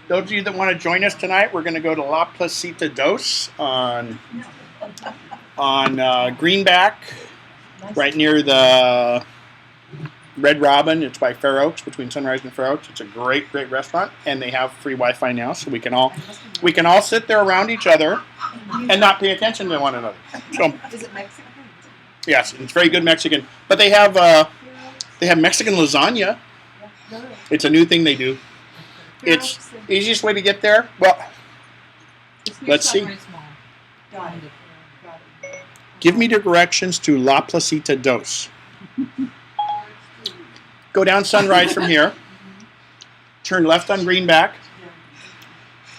Those of you that want to join us tonight, we're going to go to La Placita Dos on Greenback, right near the Red Robin. It's by Fair Oaks, between Sunrise and Fair Oaks. It's a great, great restaurant, and they have free Wi-Fi now, so we can all sit there around each other and not pay attention to one another. So, is it Mexican? Yes, it's very good Mexican. But they have Mexican lasagna. It's a new thing they do. It's easiest way to get there. Well, let's see. Give me directions to La Placita Dos. Go down Sunrise from here. Turn left on Greenback.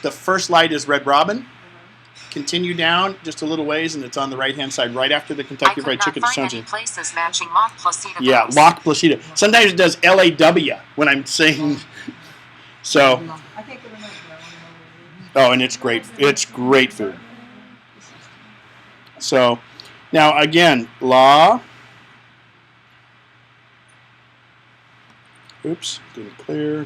The first light is Red Robin. Continue down just a little ways, and it's on the right-hand side, right after the Kentucky Fried Chicken. Places matching La Placita. Yeah, La Placita. Sometimes it does LAW when I'm saying. So. Oh, and it's great. It's great food. So, now again, La. Oops, didn't clear.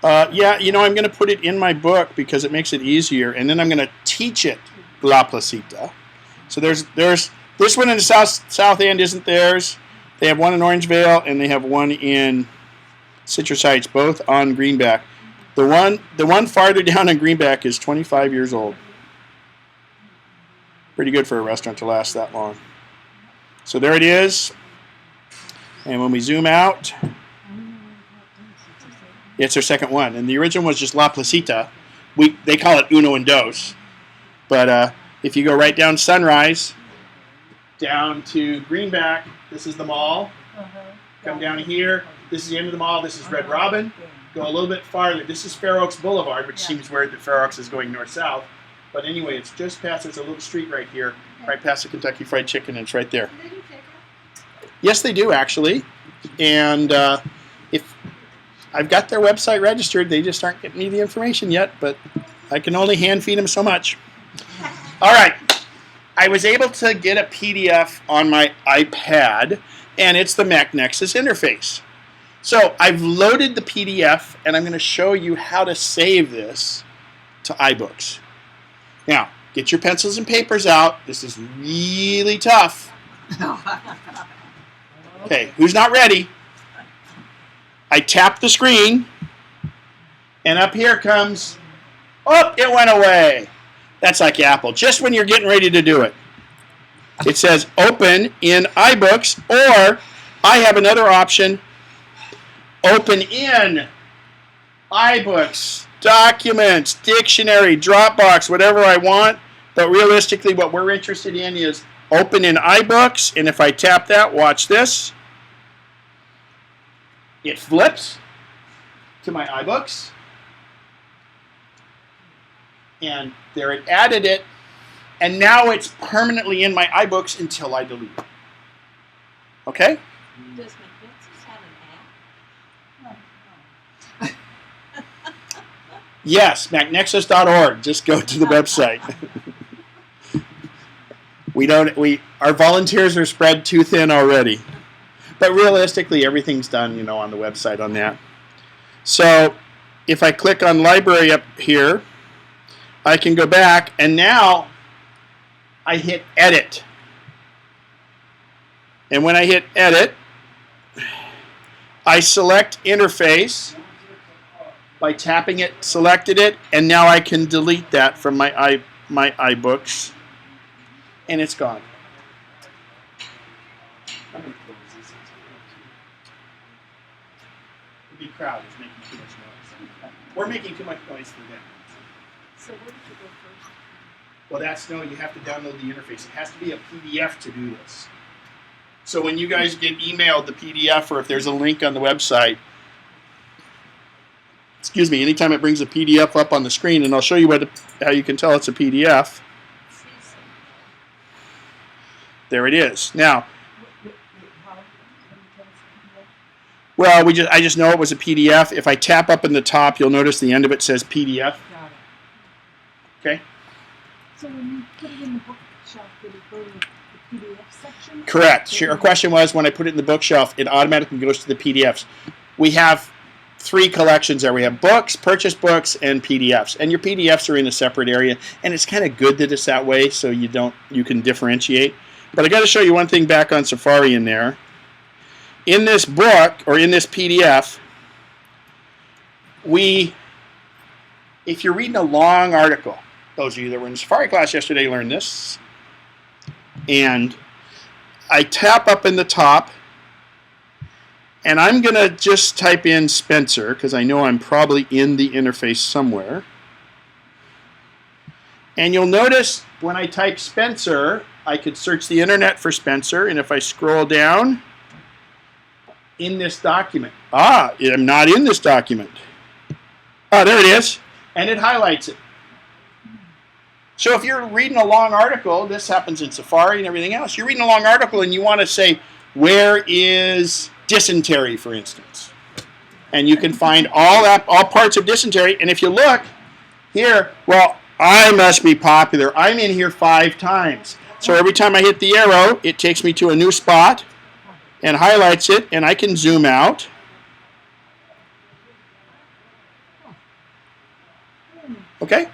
Yeah, you know, I'm going to put it in my book because it makes it easier, and then I'm going to teach it La Placita. So there's this one in the south end isn't theirs. They have one in Orangevale, and they have one in Citrus Heights, both on Greenback. The one farther down on Greenback is 25 years old. Pretty good for a restaurant to last that long. So there it is. And when we zoom out, it's their second one. And the original was just La Placita. They call it Uno and Dos. But if you go right down Sunrise, down to Greenback, this is the mall. Come down here. This is the end of the mall. This is Red Robin. Go a little bit farther. This is Fair Oaks Boulevard, which seems weird that Fair Oaks is going north-south. But anyway, it's just past, there's a little street right here, right past the Kentucky Fried Chicken, and it's right there. Yes, they do, actually. And if I've got their website registered, they just aren't getting me the information yet, but I can only hand feed them so much. All right. I was able to get a PDF on my iPad, and it's the Mac Nexus interface. So I've loaded the PDF, and I'm going to show you how to save this to iBooks. Now, get your pencils and papers out. This is really tough. Okay, who's not ready? I tap the screen, and up here comes, oh, it went away. That's like Apple, just when you're getting ready to do it. It says open in iBooks, or I have another option, open in iBooks, Documents, Dictionary, Dropbox, whatever I want. But realistically, what we're interested in is open in iBooks, and if I tap that, watch this. It flips to my iBooks, and there it added it, and now it's permanently in my iBooks until I delete it. Okay? Does McNexus have an app? Yes, macnexus.org. Just go to the website. Our volunteers are spread too thin already. But realistically, everything's done, on the website on that. So if I click on library up here, I can go back, and now I hit edit. And when I hit edit, I select interface by tapping it, selected it, and now I can delete that from my iBooks, and it's gone. The big crowd is making too much noise. We're making too much noise for them. So where did you go first? Well, you have to download the interface. It has to be a PDF to do this. So when you guys get emailed the PDF, or if there's a link on the website, anytime it brings a PDF up on the screen, and I'll show you how you can tell it's a PDF. There it is. Now, well, I just know it was a PDF. If I tap up in the top, you'll notice the end of it says PDF. Okay? So when you put it in the bookshelf, did it go to the PDF section? Correct. Her question was, when I put it in the bookshelf, it automatically goes to the PDFs. We have 3 collections there. We have books, purchase books, and PDFs. And your PDFs are in a separate area, and it's kind of good that it's that way, so you can differentiate. But I got to show you one thing back on Safari in there. In this book, or in this PDF, if you're reading a long article, those of you that were in Safari class yesterday learned this, and I tap up in the top, and I'm going to just type in Spencer, because I know I'm probably in the interface somewhere. And you'll notice when I type Spencer, I could search the internet for Spencer, and if I scroll down in this document, I'm not in this document. Oh, there it is, and it highlights it. So if you're reading a long article, this happens in Safari and everything else, you're reading a long article and you want to say, where is dysentery, for instance? And you can find all parts of dysentery, and if you look here, well, I must be popular. I'm in here 5 times. So every time I hit the arrow, it takes me to a new spot and highlights it, and I can zoom out. Okay?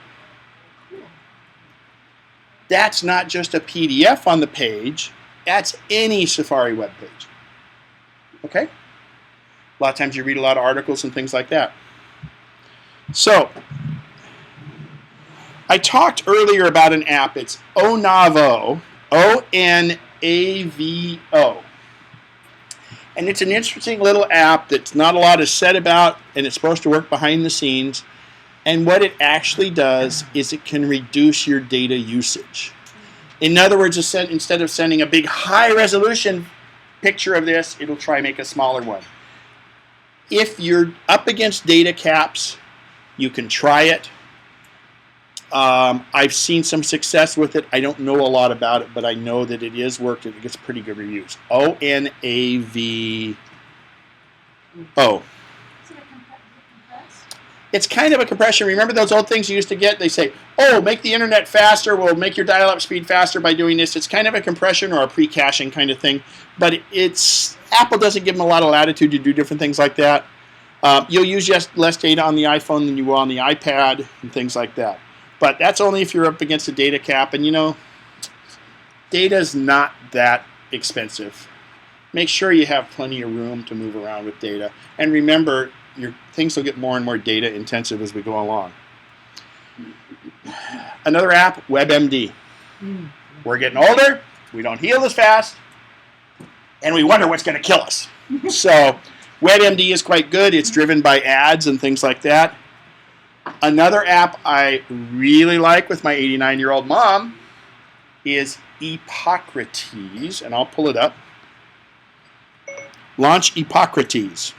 That's not just a PDF on the page. That's any Safari web page. Okay? A lot of times you read a lot of articles and things like that. So, I talked earlier about an app. It's Onavo, O-N-A-V-O. And it's an interesting little app that's not a lot is said about, and it's supposed to work behind the scenes. And what it actually does is it can reduce your data usage. In other words, instead of sending a big high-resolution picture of this, it'll try and make a smaller one. If you're up against data caps, you can try it. I've seen some success with it. I don't know a lot about it, but I know that it is worked and it gets pretty good reviews. O-N-A-V-O. It's kind of a compression. Remember those old things you used to get? They say, oh, make the internet faster. We'll make your dial-up speed faster by doing this. It's kind of a compression or a pre-caching kind of thing. But Apple doesn't give them a lot of latitude to do different things like that. You'll use less data on the iPhone than you will on the iPad and things like that. But that's only if you're up against a data cap. And, data's not that expensive. Make sure you have plenty of room to move around with data. And remember, things will get more and more data intensive as we go along. Another app, WebMD. We're getting older, we don't heal as fast, and we wonder what's going to kill us. So WebMD is quite good. It's driven by ads and things like that. Another app I really like with my 89-year-old mom is Epocrates, and I'll pull it up. Launch Epocrates.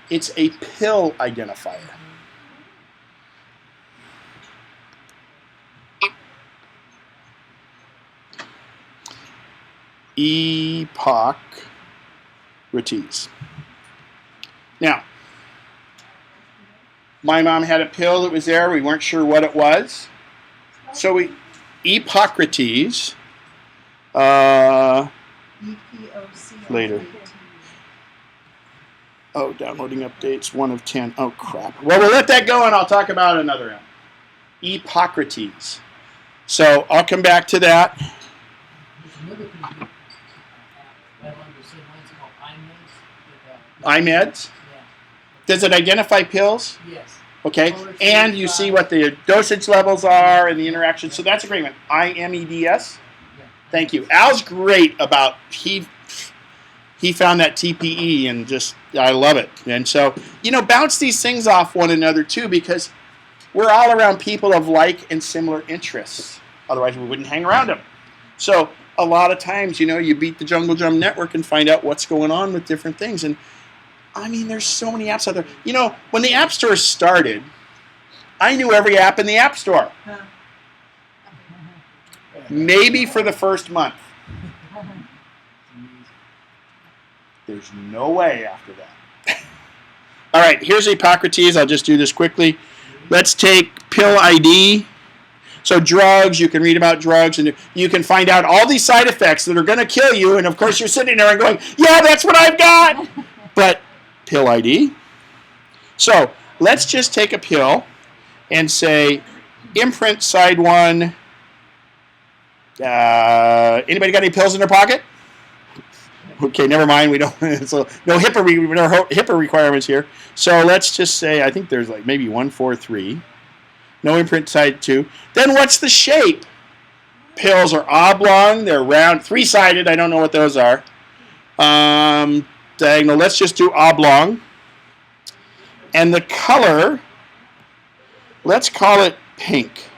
It's a pill identifier. Epocrates. Now, my mom had a pill that was there. We weren't sure what it was. So Epocrates. Later. Oh, downloading updates, 1 of 10. Oh, crap. Well, we'll let that go, and I'll talk about another app. Epocrates. So I'll come back to that. There's another pretty good app right along the same lines called iMeds? Yeah. Does it identify pills? Yes. Okay. And you see what the dosage levels are and the interaction. So that's a great one. iMeds? Yeah. Thank you. Al's great about, he found that TPE and I love it. And so, bounce these things off one another too, because we're all around people of like and similar interests. Otherwise, we wouldn't hang around them. So a lot of times, you beat the Jungle Drum network and find out what's going on with different things. And there's so many apps out there. When the App Store started, I knew every app in the App Store. Maybe for the first month. There's no way after that. All right, here's Epocrates. I'll just do this quickly. Let's take pill ID. So drugs, you can read about drugs, and you can find out all these side effects that are going to kill you. And of course, you're sitting there and going, yeah, that's what I've got. But pill ID. So let's just take a pill and say, imprint side 1. Anybody got any pills in their pocket? Okay, never mind. We don't. So no HIPAA requirements here. So let's just say I think there's like maybe 1, 4, 3. No imprint side 2. Then what's the shape? Pills are oblong. They're round, 3-sided. I don't know what those are. Diagonal. Let's just do oblong. And the color, let's call it pink.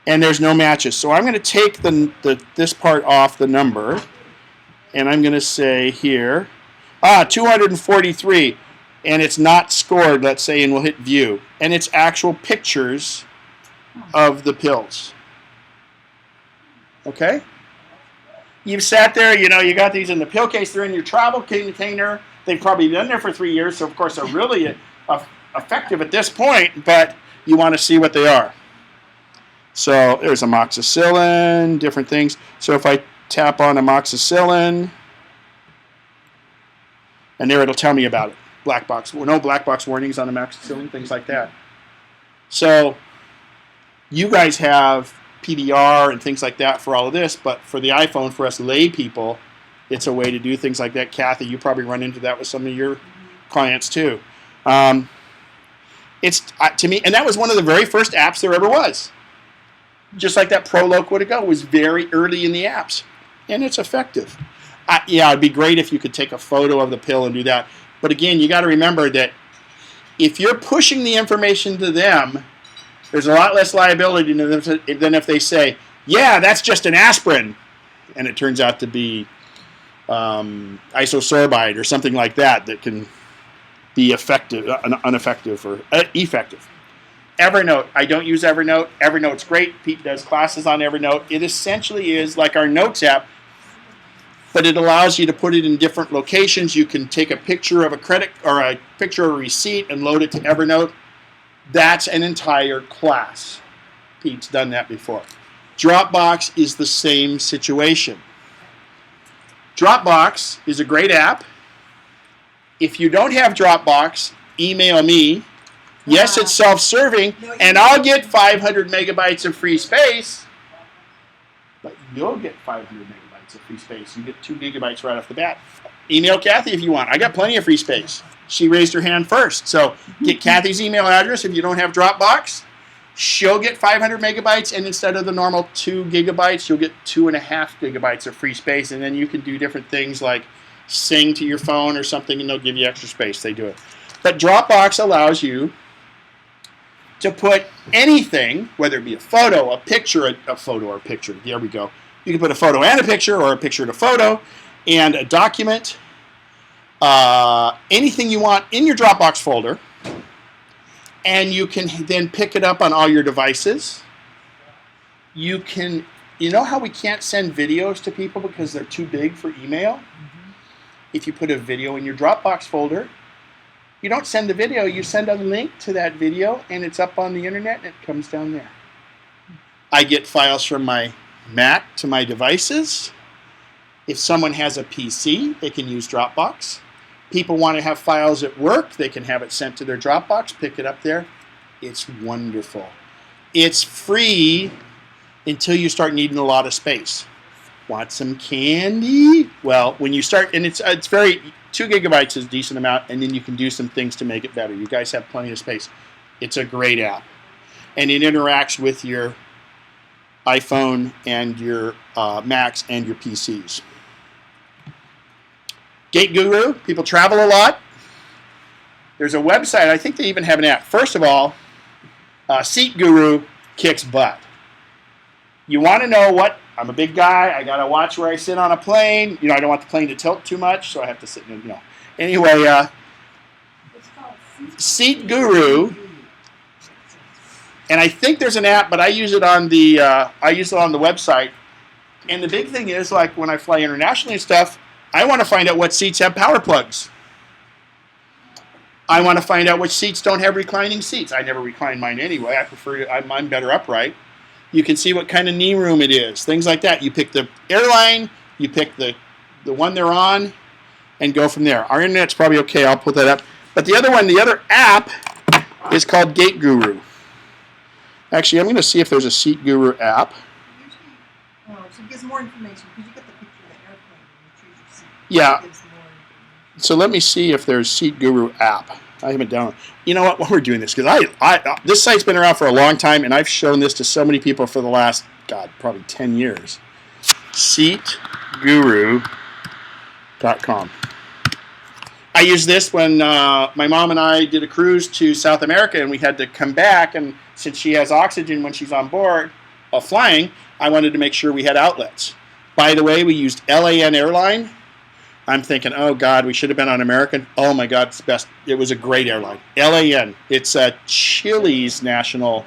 And there's no matches. So I'm going to take this part off the number. And I'm going to say here, 243. And it's not scored, let's say, and we'll hit view. And it's actual pictures of the pills. Okay? You've sat there, you got these in the pill case. They're in your travel container. They've probably been there for 3 years. So, of course, they're really effective at this point. But you want to see what they are. So there's amoxicillin, different things. So if I tap on amoxicillin, and there it'll tell me about it. Black box, no black box warnings on amoxicillin, things like that. So you guys have PDR and things like that for all of this, but for the iPhone, for us lay people, it's a way to do things like that. Kathy, you probably run into that with some of your clients too. It's to me, and that was one of the very first apps there ever was. Just like that ProLoc would have go, was very early in the apps, and it's effective. Yeah, it'd be great if you could take a photo of the pill and do that. But again, you got to remember that if you're pushing the information to them, there's a lot less liability than if they say, yeah, that's just an aspirin, and it turns out to be isosorbide or something like that can be effective, ineffective, or effective. Evernote. I don't use Evernote. Evernote's great. Pete does classes on Evernote. It essentially is like our Notes app, but it allows you to put it in different locations. You can take a picture of a credit or a picture of a receipt and load it to Evernote. That's an entire class. Pete's done that before. Dropbox is the same situation. Dropbox is a great app. If you don't have Dropbox, email me. Yes, it's self-serving, and I'll get 500 megabytes of free space, but you'll get 500 megabytes of free space. You get 2 gigabytes right off the bat. Email Kathy if you want. I got plenty of free space. She raised her hand first. So get Kathy's email address if you don't have Dropbox. She'll get 500 megabytes, and instead of the normal 2 gigabytes, you'll get 2.5 gigabytes of free space, and then you can do different things like sing to your phone or something, and they'll give you extra space. They do it. But Dropbox allows you to put anything, whether it be a photo, a picture, a photo or a picture. There we go. You can put a photo and a picture, or a picture and a photo, and a document, anything you want in your Dropbox folder, and you can then pick it up on all your devices. You know how we can't send videos to people because they're too big for email? Mm-hmm. If you put a video in your Dropbox folder, you don't send the video, you send a link to that video, and it's up on the internet, and it comes down there. I get files from my Mac to my devices. If someone has a PC, they can use Dropbox. People want to have files at work, they can have it sent to their Dropbox, pick it up there. It's wonderful. It's free until you start needing a lot of space. Want some candy? Well, when you start, and it's very, 2 gigabytes is a decent amount, and then you can do some things to make it better. You guys have plenty of space. It's a great app. And it interacts with your iPhone and your Macs and your PCs. Gate Guru, people travel a lot. There's a website, I think they even have an app. First of all, Seat Guru kicks butt. You want to know what, I'm a big guy, I got to watch where I sit on a plane. I don't want the plane to tilt too much, so I have to sit in, Anyway, Seat Guru, and I think there's an app, but I use it on the website. And the big thing is, like when I fly internationally and stuff, I want to find out what seats have power plugs. I want to find out which seats don't have reclining seats. I never recline mine anyway. I prefer I'm better upright. You can see what kind of knee room it is, things like that. You pick the airline, you pick the one they're on, and go from there. Our internet's probably okay. I'll put that up. But the other one, the other app is called Gate Guru. Actually, I'm going to see if there's a Seat Guru app. Oh, so it gives more information because you get the picture of the airplane when you choose your seat. Yeah. It gives more information. So let me see if there's Seat Guru app. I haven't downloaded. You know what? While we're doing this, because this site's been around for a long time, and I've shown this to so many people for the last, God, probably 10 years. SeatGuru.com. I used this when my mom and I did a cruise to South America, and we had to come back, and since she has oxygen when she's on board flying, I wanted to make sure we had outlets. By the way, we used LAN Airline. I'm thinking, oh, God, we should have been on American. Oh, my God, it's the best. It was a great airline. LAN. It's a Chile's national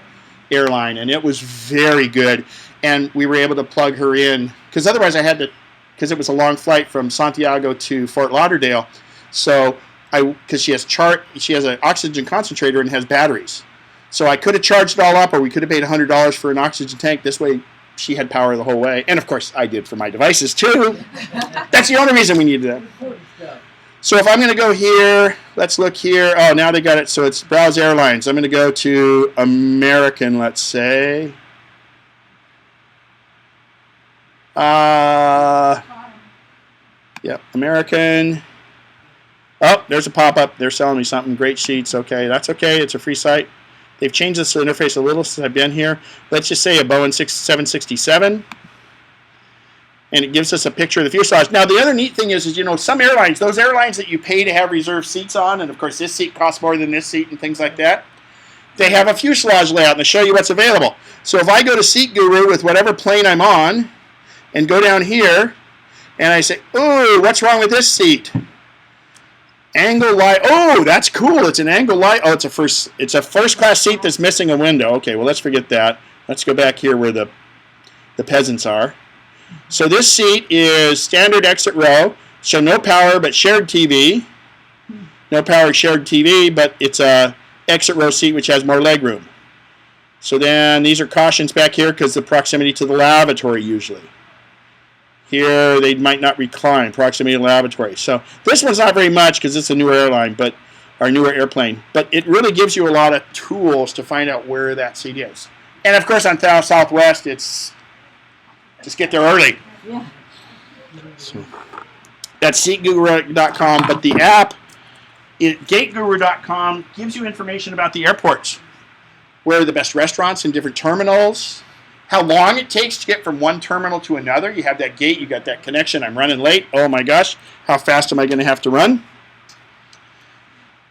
airline, and it was very good. And we were able to plug her in, because otherwise I had to, because it was a long flight from Santiago to Fort Lauderdale. So, because she has an oxygen concentrator and has batteries. So I could have charged it all up, or we could have paid $100 for an oxygen tank. This way, she had power the whole way. And, of course, I did for my devices, too. That's the only reason we needed that. So if I'm going to go here, let's look here. Oh, now they got it. So it's Browse Airlines. I'm going to go to American, let's say. Yep, American. Oh, there's a pop-up. They're selling me something. Great sheets. Okay, that's okay. It's a free site. They've changed this interface a little since I've been here. Let's just say a Boeing 767. And it gives us a picture of the fuselage. Now, the other neat thing is some airlines, those airlines that you pay to have reserved seats on, and of course this seat costs more than this seat and things like that, they have a fuselage layout and they show you what's available. So if I go to Seat Guru with whatever plane I'm on and go down here and I say, oh, what's wrong with this seat? Angle light. Oh, that's cool. It's an angle light. Oh, it's a first class seat that's missing a window. Okay, well, let's forget that. Let's go back here where the peasants are. So this seat is standard exit row. So no power, but shared TV. No power, shared TV, but it's a exit row seat which has more leg room. So then these are cautions back here because the proximity to the lavatory usually. Here, they might not recline, proximity to the lavatory. So this one's not very much because it's a newer airline, or newer airplane. But it really gives you a lot of tools to find out where that seat is. And of course, on Southwest, it's just get there early. Yeah. So that's SeatGuru.com. But the app, GateGuru.com, gives you information about the airports. Where are the best restaurants in different terminals? How long it takes to get from one terminal to another. You have that gate, you got that connection. I'm running late. Oh my gosh, how fast am I going to have to run?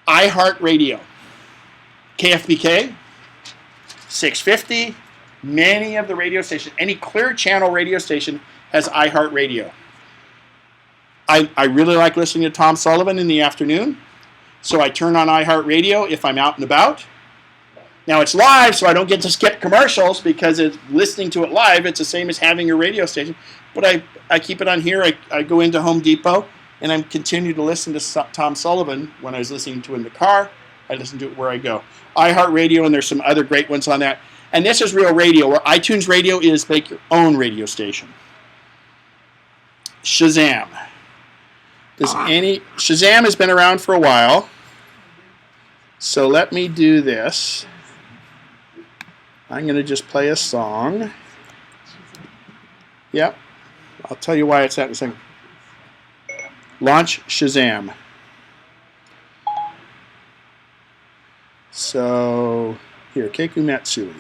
iHeartRadio. KFBK, 650. Many of the radio stations, any clear channel radio station has iHeartRadio. I really like listening to Tom Sullivan in the afternoon. So I turn on iHeartRadio if I'm out and about. Now it's live, so I don't get to skip commercials because it's listening to it live. It's the same as having a radio station. But I keep it on here. I go into Home Depot, and I continue to listen to Tom Sullivan when I was listening to it in the car. I listen to it where I go. iHeartRadio, and there's some other great ones on that. And this is Real Radio, where iTunes Radio is make your own radio station. Shazam. Shazam has been around for a while. So let me do this. I'm going to just play a song. Yep. I'll tell you why it's that in a second. Launch Shazam. So, here, Keiku Matsui.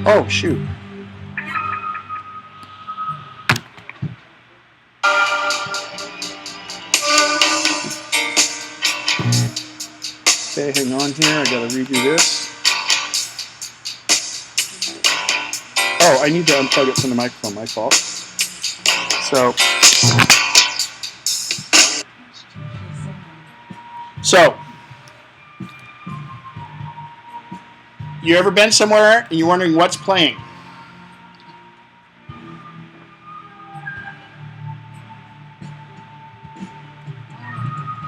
Oh, shoot. Okay, hang on here. I gotta redo this. Oh, I need to unplug it from the microphone. My fault. So You ever been somewhere and you're wondering what's playing?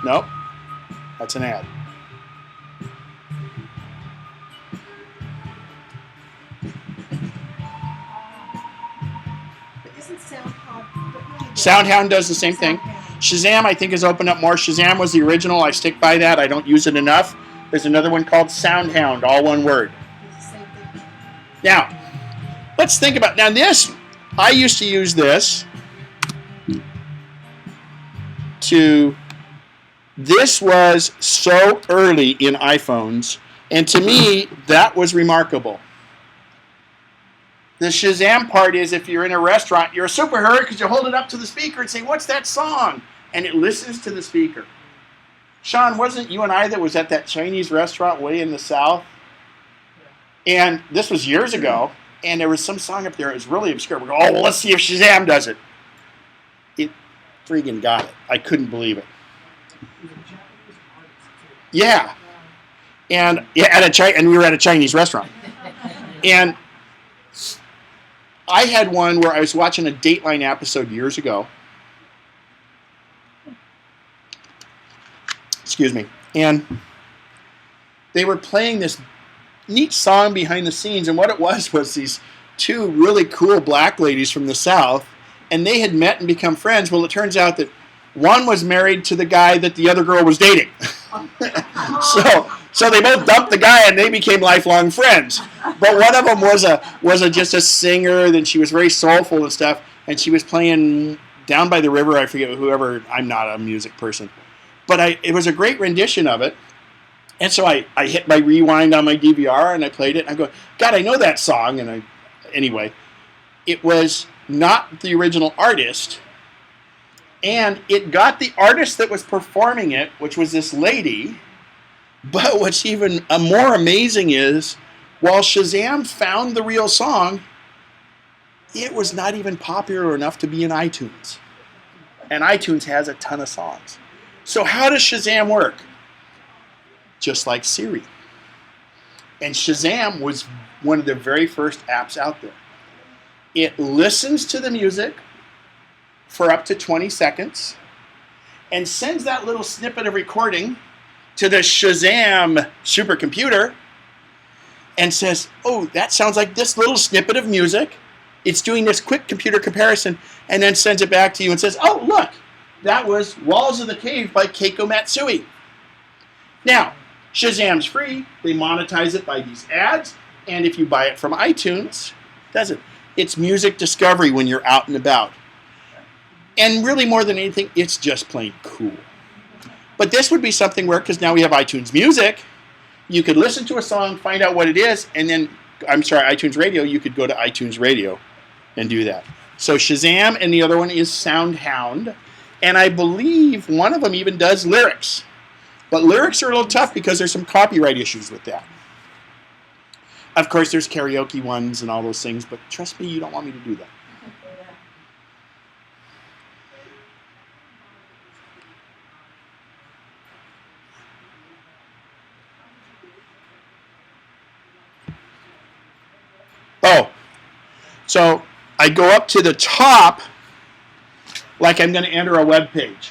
Nope. That's an ad. But isn't SoundHound? SoundHound does the same thing. Shazam, I think, has opened up more. Shazam was the original. I stick by that. I don't use it enough. There's another one called SoundHound, all one word. It's the same thing. Now, let's think about now this. I used to use this to. This was so early in iPhones, and to me, that was remarkable. The Shazam part is if you're in a restaurant, you're a superhero because you hold it up to the speaker and say, "What's that song?" And it listens to the speaker. Sean, wasn't you and I that was at that Chinese restaurant way in the South? And this was years ago, and there was some song up there that was really obscure. We go, "Oh, well, let's see if Shazam does it." It freaking got it. I couldn't believe it. Yeah. And and we were at a Chinese restaurant. And I had one where I was watching a Dateline episode years ago. Excuse me. And they were playing this neat song behind the scenes, and what it was these two really cool black ladies from the South, and they had met and become friends. Well, it turns out that one was married to the guy that the other girl was dating. So they both dumped the guy and they became lifelong friends. But one of them was just a singer. Then she was very soulful and stuff. And she was playing Down by the River. I forget whoever. I'm not a music person, but it was a great rendition of it. And so I hit my rewind on my DVR and I played it. And I go, God, I know that song. And anyway, it was not the original artist. And it got the artist that was performing it, which was this lady. But what's even more amazing is, while Shazam found the real song, it was not even popular enough to be in iTunes. And iTunes has a ton of songs. So how does Shazam work? Just like Siri. And Shazam was one of the very first apps out there. It listens to the music for up to 20 seconds and sends that little snippet of recording to the Shazam supercomputer and says, "Oh, that sounds like this little snippet of music." It's doing this quick computer comparison and then sends it back to you and says, "Oh, look, that was Walls of the Cave by Keiko Matsui." Now, Shazam's free. They monetize it by these ads. And if you buy it from iTunes, does it? It's music discovery when you're out and about. And really, more than anything, it's just plain cool. But this would be something where, because now we have iTunes Music, you could listen to a song, find out what it is, and then, iTunes Radio, you could go to iTunes Radio and do that. So Shazam, and the other one is SoundHound. And I believe one of them even does lyrics. But lyrics are a little tough because there's some copyright issues with that. Of course, there's karaoke ones and all those things, but trust me, you don't want me to do that. Oh, so I go up to the top like I'm going to enter a web page.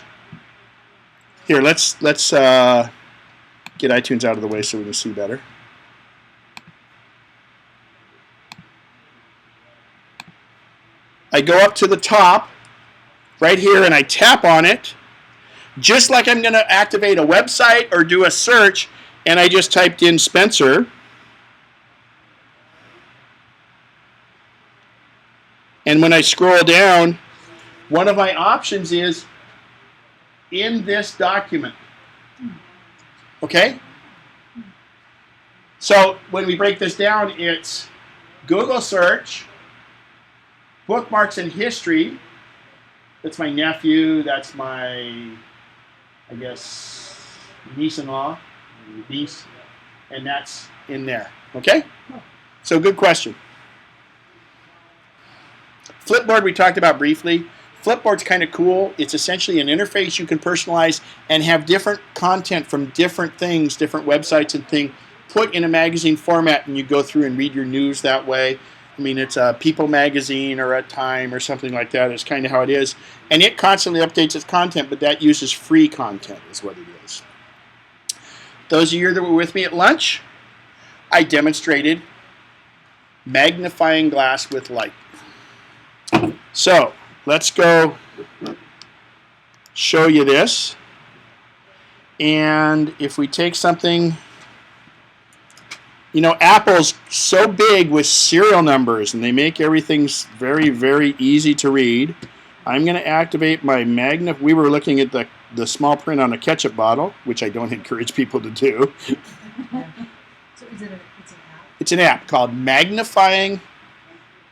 Here, let's get iTunes out of the way so we can see better. I go up to the top right here and I tap on it just like I'm going to activate a website or do a search, and I just typed in Spencer. And when I scroll down, one of my options is in this document. Okay? So when we break this down, it's Google search, bookmarks and history. That's my nephew. That's my, I guess, niece-in-law, niece, and that's in there. Okay? So good question. Flipboard we talked about briefly. Flipboard's kind of cool. It's essentially an interface you can personalize and have different content from different things, different websites and things put in a magazine format and you go through and read your news that way. I mean, it's a People magazine or a Time or something like that. It's kind of how it is. And it constantly updates its content, but that uses free content is what it is. Those of you that were with me at lunch, I demonstrated magnifying glass with light. So let's go show you this. And if we take something, you know, Apple's so big with serial numbers and they make everything very, very easy to read. I'm going to activate my we were looking at the small print on a ketchup bottle, which I don't encourage people to do. So is it it's an app? It's an app called Magnifying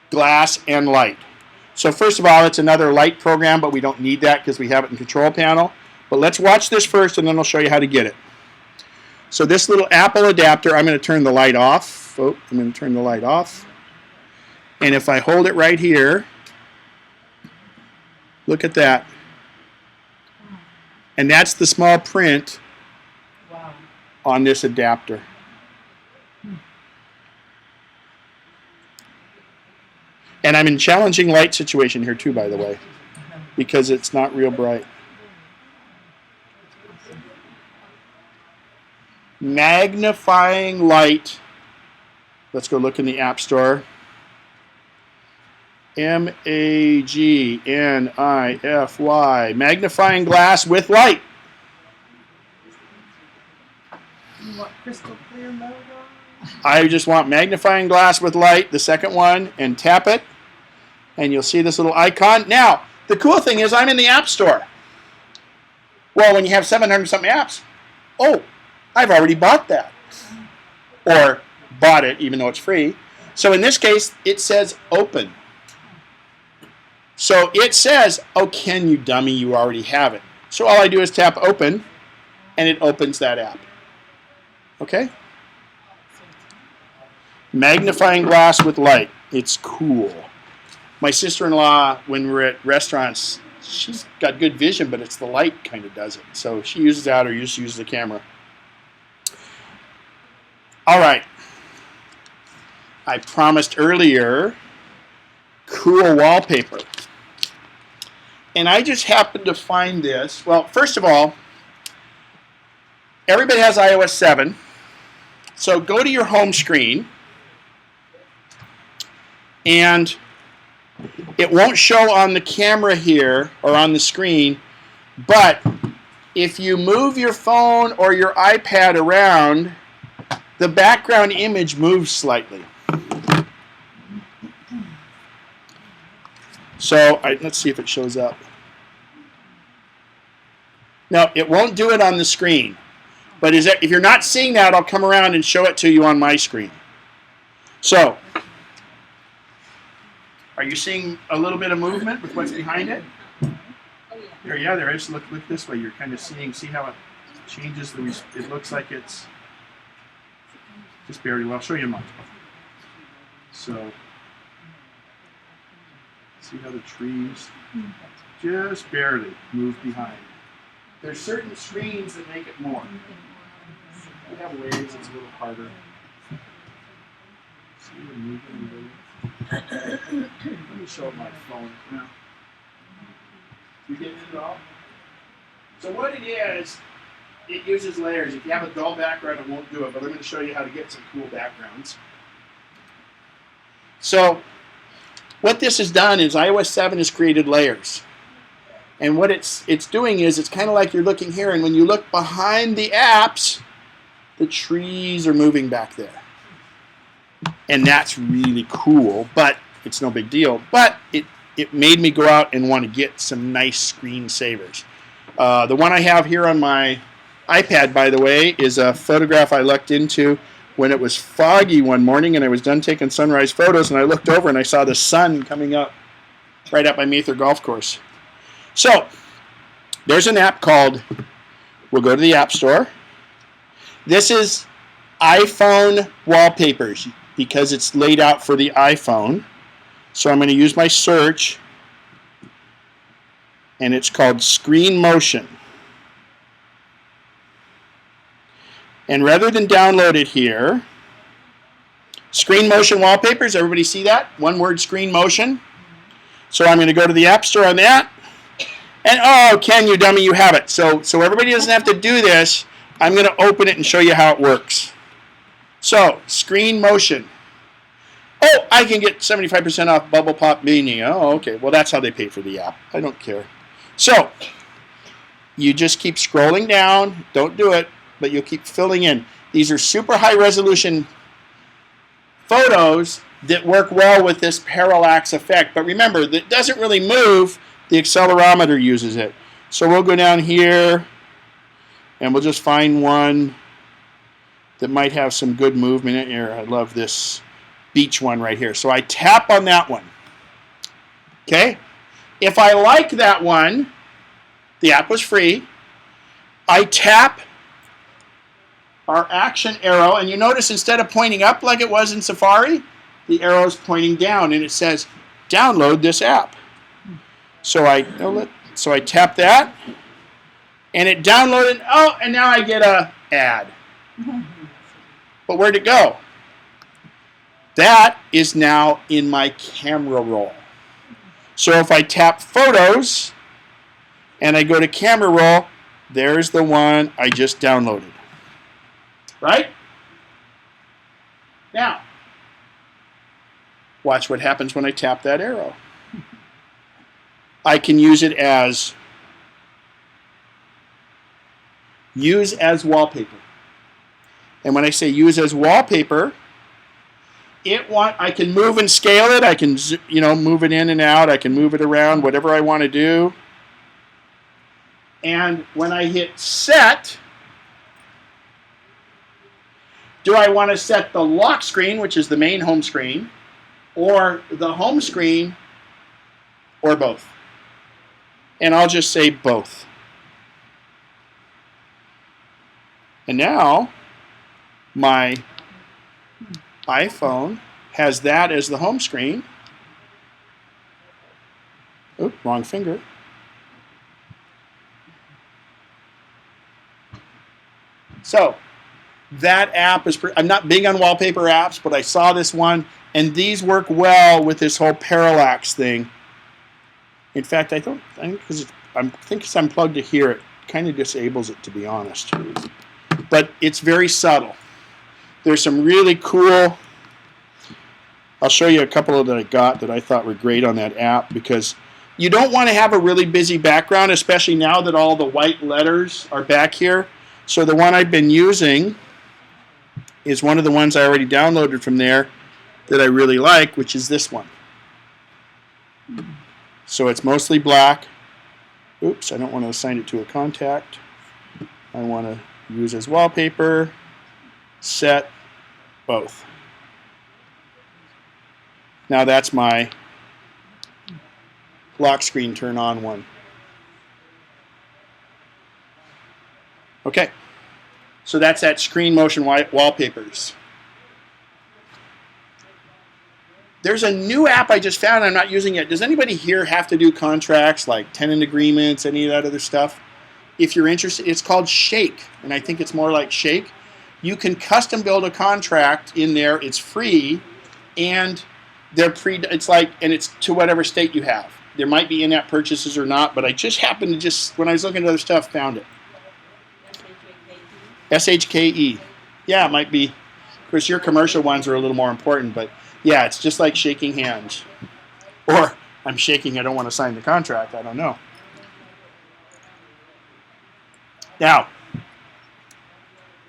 Glass and Light. So first of all, it's another light program, but we don't need that because we have it in Control Panel. But let's watch this first, and then I'll show you how to get it. So this little Apple adapter, I'm going to turn the light off. Oh, I'm going to turn the light off. And if I hold it right here, look at that. And that's the small print on this adapter. And I'm in challenging light situation here too, by the way, because it's not real bright. Magnifying light. Let's go look in the App Store. M-A-G-N-I-F-Y. Magnifying glass with light. You want crystal clear mode on? I just want magnifying glass with light, the second one, and tap it. And you'll see this little icon. Now, the cool thing is I'm in the App Store. Well, when you have 700-something apps, oh, I've already bought that. Or bought it, even though it's free. So in this case, it says open. So it says, oh, Ken, you dummy, you already have it. So all I do is tap open, and it opens that app. Okay? Magnifying glass with light. It's cool. My sister-in-law, when we're at restaurants, she's got good vision, but it's the light kind of does it. So she uses that or just uses the camera. All right. I promised earlier cool wallpaper. And I just happened to find this. Well, first of all, everybody has iOS 7. So go to your home screen. And it won't show on the camera here or on the screen, but if you move your phone or your iPad around, the background image moves slightly. So let's see if it shows up. No, it won't do it on the screen. But if you're not seeing that, I'll come around and show it to you on my screen. So, are you seeing a little bit of movement with what's behind it? There is. Look this way. You're kind of see how it changes. It looks like it's just barely. Well, I'll show you mine. So, see how the trees just barely move behind. There's certain screens that make it more. We have waves, it's a little harder. See, we're moving a little. Let me show my phone now. You getting it all? So what it is, it uses layers. If you have a dull background, it won't do it, but I'm going to show you how to get some cool backgrounds. So what this has done is iOS 7 has created layers. And what it's doing is it's kind of like you're looking here, and when you look behind the apps, the trees are moving back there. And that's really cool, but it's no big deal. But it made me go out and want to get some nice screensavers. The one I have here on my iPad, by the way, is a photograph I looked into when it was foggy one morning and I was done taking sunrise photos, and I looked over and I saw the sun coming up right at my Mather golf course. So, there's an app called, we'll go to the App Store. This is iPhone wallpapers because it's laid out for the iPhone. So I'm going to use my search, and it's called Screen Motion. And rather than download it here, screen motion wallpapers, everybody see that? One word, screen motion. So I'm going to go to the App Store on that. And oh, Ken, you dummy, you have it. So everybody doesn't have to do this. I'm going to open it and show you how it works. So, screen motion. Oh, I can get 75% off Bubble Pop Mini. Oh, okay. Well, that's how they pay for the app. I don't care. So, you just keep scrolling down. Don't do it, but you'll keep filling in. These are super high resolution photos that work well with this parallax effect. But remember, that doesn't really move. The accelerometer uses it. So we'll go down here and we'll just find one that might have some good movement in here. I love this beach one right here. So I tap on that one. Okay? If I like that one, the app was free, I tap our action arrow, and you notice instead of pointing up like it was in Safari, the arrow is pointing down, and it says, download this app. So I tap that, and it downloaded. Oh, and now I get a ad. But where'd it go? That is now in my camera roll. So if I tap Photos, and I go to Camera Roll, there's the one I just downloaded. Right? Now, watch what happens when I tap that arrow. I can use it as wallpaper. And when I say use as wallpaper, I can move and scale it. I can, move it in and out. I can move it around, whatever I want to do. And when I hit set, do I want to set the lock screen, which is the main home screen, or the home screen, or both? And I'll just say both. And now my iPhone has that as the home screen. Oop, wrong finger. So that app is I'm not big on wallpaper apps, but I saw this one, and these work well with this whole parallax thing. In fact, I think because I'm plugged to here, it kind of disables it, to be honest. But it's very subtle. There's some really cool. I'll show you a couple that I got that I thought were great on that app, because you don't want to have a really busy background, especially now that all the white letters are back here. So the one I've been using is one of the ones I already downloaded from there that I really like, which is this one. So it's mostly black. Oops, I don't want to assign it to a contact. I want to use as wallpaper, set, both. Now that's my lock screen turn on one. Okay, so that's that screen motion wallpapers. There's a new app I just found I'm not using yet. Does anybody here have to do contracts like tenant agreements, any of that other stuff? If you're interested, it's called Shake, and I think it's more like Shake. You can custom build a contract in there. It's free, and it's to whatever state you have. There might be in-app purchases or not, but I just happened to when I was looking at other stuff, found it. SHKE. Yeah, it might be. Of course, your commercial ones are a little more important, but yeah, it's just like shaking hands. Or I'm shaking, I don't want to sign the contract. I don't know. Now,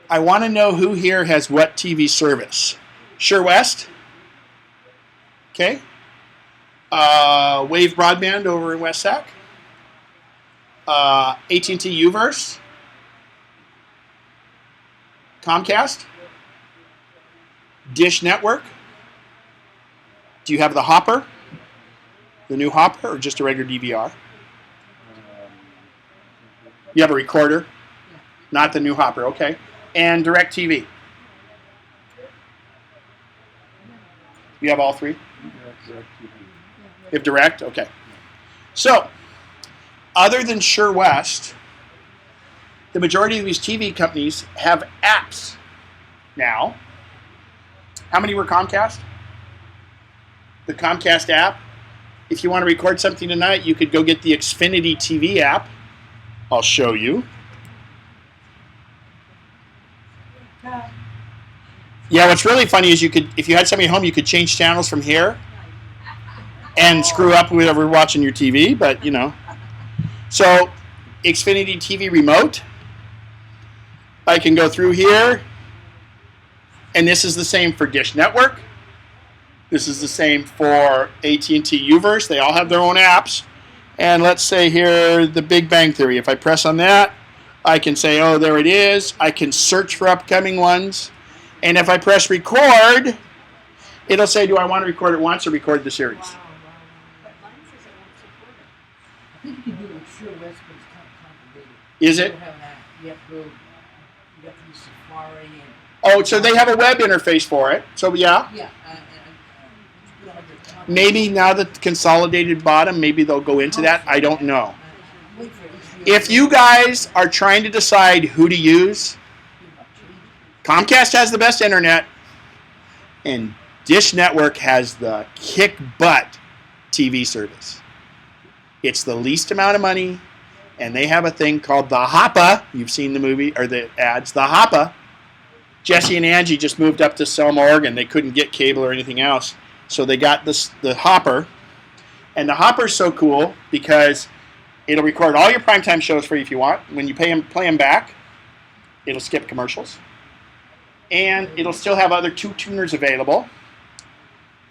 I want to know who here has what TV service. Sure West? Okay. Wave Broadband over in West Sac. AT&T Uverse. Comcast. Dish Network. Do you have the Hopper? The new Hopper, or just a regular DVR? You have a recorder? Not the new Hopper, okay. And DirecTV? You have all three? You have Direct? Okay. So, other than Sure West, the majority of these TV companies have apps now. How many were Comcast? The Comcast app. If you want to record something tonight, you could go get the Xfinity TV app. I'll show you. Yeah, what's really funny is you could, if you had somebody home, you could change channels from here and screw up whoever watching your TV, but you know. So, Xfinity TV remote. I can go through here, and this is the same for Dish Network. This is the same for AT&T Uverse. They all have their own apps. And let's say here, the Big Bang Theory. If I press on that, I can say, oh, there it is. I can search for upcoming ones. And if I press record, it'll say, do I want to record it once or record the series? But mine says it won't support it. I think you can do it with Sure West, but it's kind of complicated. Is You it? don't have an app. You have to go, you have to use Safari and. Oh, so they have a web interface for it. So, yeah. Yeah, you know, the Maybe now that Consolidated bottom, maybe they'll go into that. I don't know. wait for HBO. If you guys are trying to decide who to use, Comcast has the best internet, and Dish Network has the kick-butt TV service. It's the least amount of money, and they have a thing called the Hoppa. You've seen the movie, or the ads, the Hoppa. Jesse and Angie just moved up to Selma, Oregon. They couldn't get cable or anything else, so they got the Hopper. And the Hopper's so cool because it'll record all your primetime shows for you if you want. When you play them back, it'll skip commercials. And it'll still have other 2 tuners available.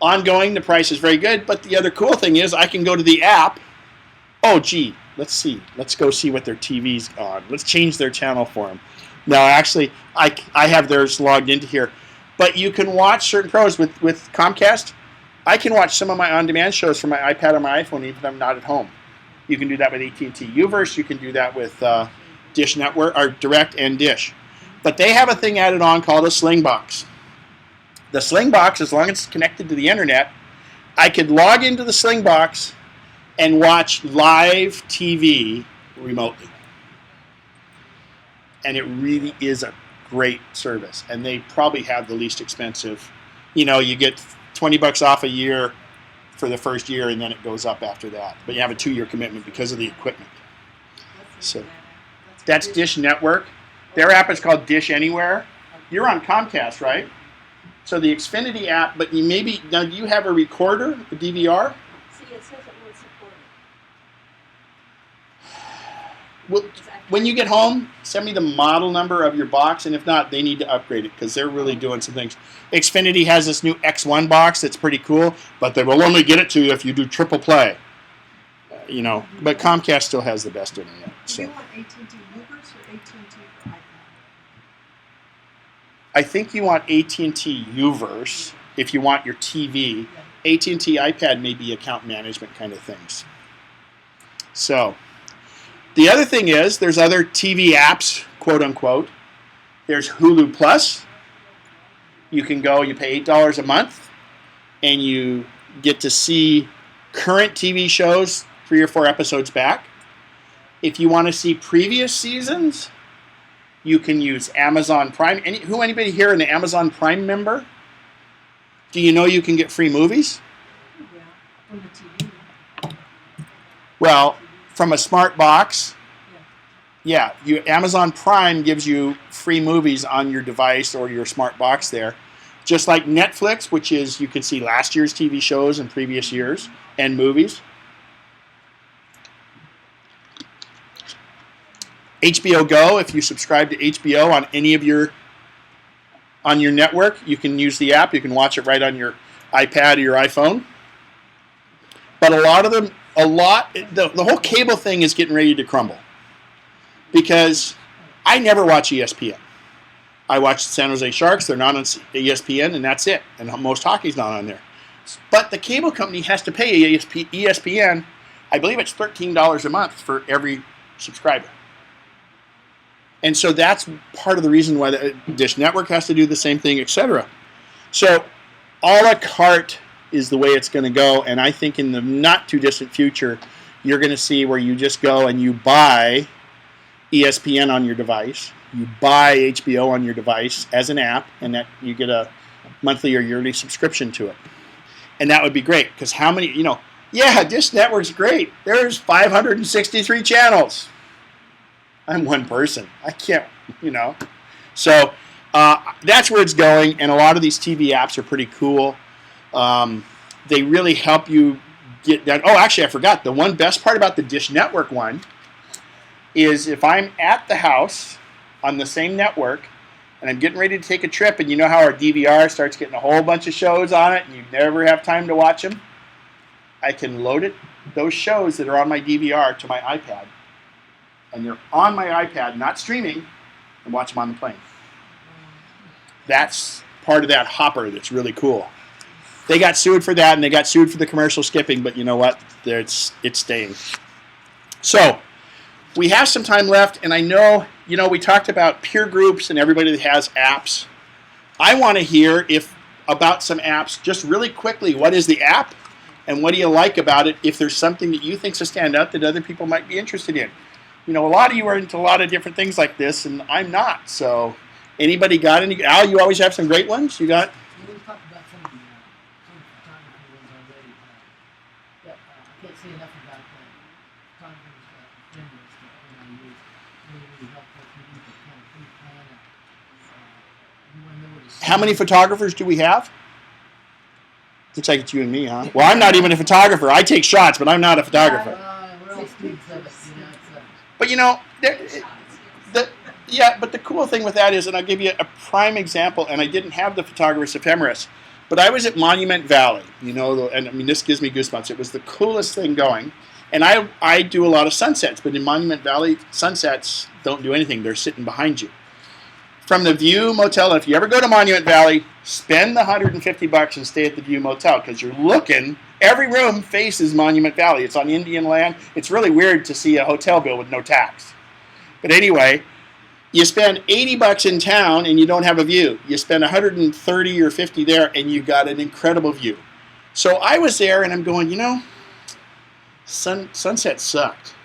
Ongoing, the price is very good. But the other cool thing is I can go to the app. Oh, gee, let's see. Let's go see what their TV's on. Let's change their channel for them. No, actually, I have theirs logged into here. But you can watch certain pros with Comcast. I can watch some of my on-demand shows from my iPad or my iPhone even if I'm not at home. You can do that with AT&T Uverse. You can do that with Dish Network, or Direct and Dish. But they have a thing added on called a Slingbox. The Slingbox, as long as it's connected to the internet, I could log into the Slingbox and watch live TV remotely. And it really is a great service. And they probably have the least expensive. You know, you get $20 off a year for the first year, and then it goes up after that. But you have a 2-year commitment because of the equipment. So that's Dish Network. Their app is called Dish Anywhere. You're on Comcast, right? So the Xfinity app, but you maybe, now do you have a recorder, a DVR? See, it says it won't support it. Well, when you get home, send me the model number of your box, and if not, they need to upgrade it because they're really doing some things. Xfinity has this new X1 box that's pretty cool, but they will only get it to you if you do triple play. You know, but Comcast still has the best internet. Do So you want AT&T Uverse or AT&T for iPad? I think you want AT&T Uverse if you want your TV. AT&T iPad may be account management kind of things. So the other thing is there's other TV apps, quote unquote. There's Hulu Plus. You can go, you pay $8 a month, and you get to see current TV shows 3 or 4 episodes back. If you want to see previous seasons, you can use Amazon Prime. Anybody here an Amazon Prime member? Do you know you can get free movies? Yeah, from the TV. Well, from a smart box, yeah, Amazon Prime gives you free movies on your device or your smart box there. Just like Netflix, which is you can see last year's TV shows and previous years and movies. HBO Go, if you subscribe to HBO on any of your network, you can use the app. You can watch it right on your iPad or your iPhone. But the whole cable thing is getting ready to crumble. Because I never watch ESPN. I watch the San Jose Sharks. They're not on ESPN, and that's it. And most hockey's not on there. But the cable company has to pay ESPN, I believe it's $13 a month for every subscriber. And so that's part of the reason why the Dish Network has to do the same thing, etc. So a la carte is the way it's going to go. And I think in the not too distant future, you're going to see where you just go and you buy ESPN on your device. You buy HBO on your device as an app, and that you get a monthly or yearly subscription to it. And that would be great, because how many, yeah, Dish Network's great. There's 563 channels. I'm one person. I can't, So that's where it's going, and a lot of these TV apps are pretty cool. They really help you get that. Oh, actually, I forgot. The one best part about the Dish Network one is if I'm at the house on the same network and I'm getting ready to take a trip, and you know how our DVR starts getting a whole bunch of shows on it and you never have time to watch them, I can load those shows that are on my DVR to my iPad, and they're on my iPad, not streaming, and watch them on the plane. That's part of that hopper that's really cool. They got sued for that, and they got sued for the commercial skipping, but you know what? It's staying. So we have some time left, and I know, we talked about peer groups and everybody that has apps. I want to hear about some apps, just really quickly. What is the app, and what do you like about it? If there's something that you think's a standout that other people might be interested in. A lot of you are into a lot of different things like this, and I'm not. So anybody got any? Al, you always have some great ones. You got? We talked about some of the photography ones already. I can't say enough about the photographers cameras that I use. Really helpful for you to kind of pre-plan it. You want to know what to How many photographers do we have? Looks like it's you and me, huh? Well, I'm not even a photographer. I take shots, but I'm not a photographer. We're all students of it, But but the cool thing with that is, and I'll give you a prime example, and I didn't have the photographer's ephemeris, but I was at Monument Valley, and I mean, this gives me goosebumps. It was the coolest thing going, and I do a lot of sunsets, but in Monument Valley, sunsets don't do anything. They're sitting behind you. From the View Motel, if you ever go to Monument Valley, spend the $150 and stay at the View Motel, because you're looking, every room faces Monument Valley. It's on Indian land. It's really weird to see a hotel bill with no tax. But anyway, you spend $80 in town and you don't have a view. You spend $130 or $50 there and you got an incredible view. So I was there and I'm going, sunset sucked.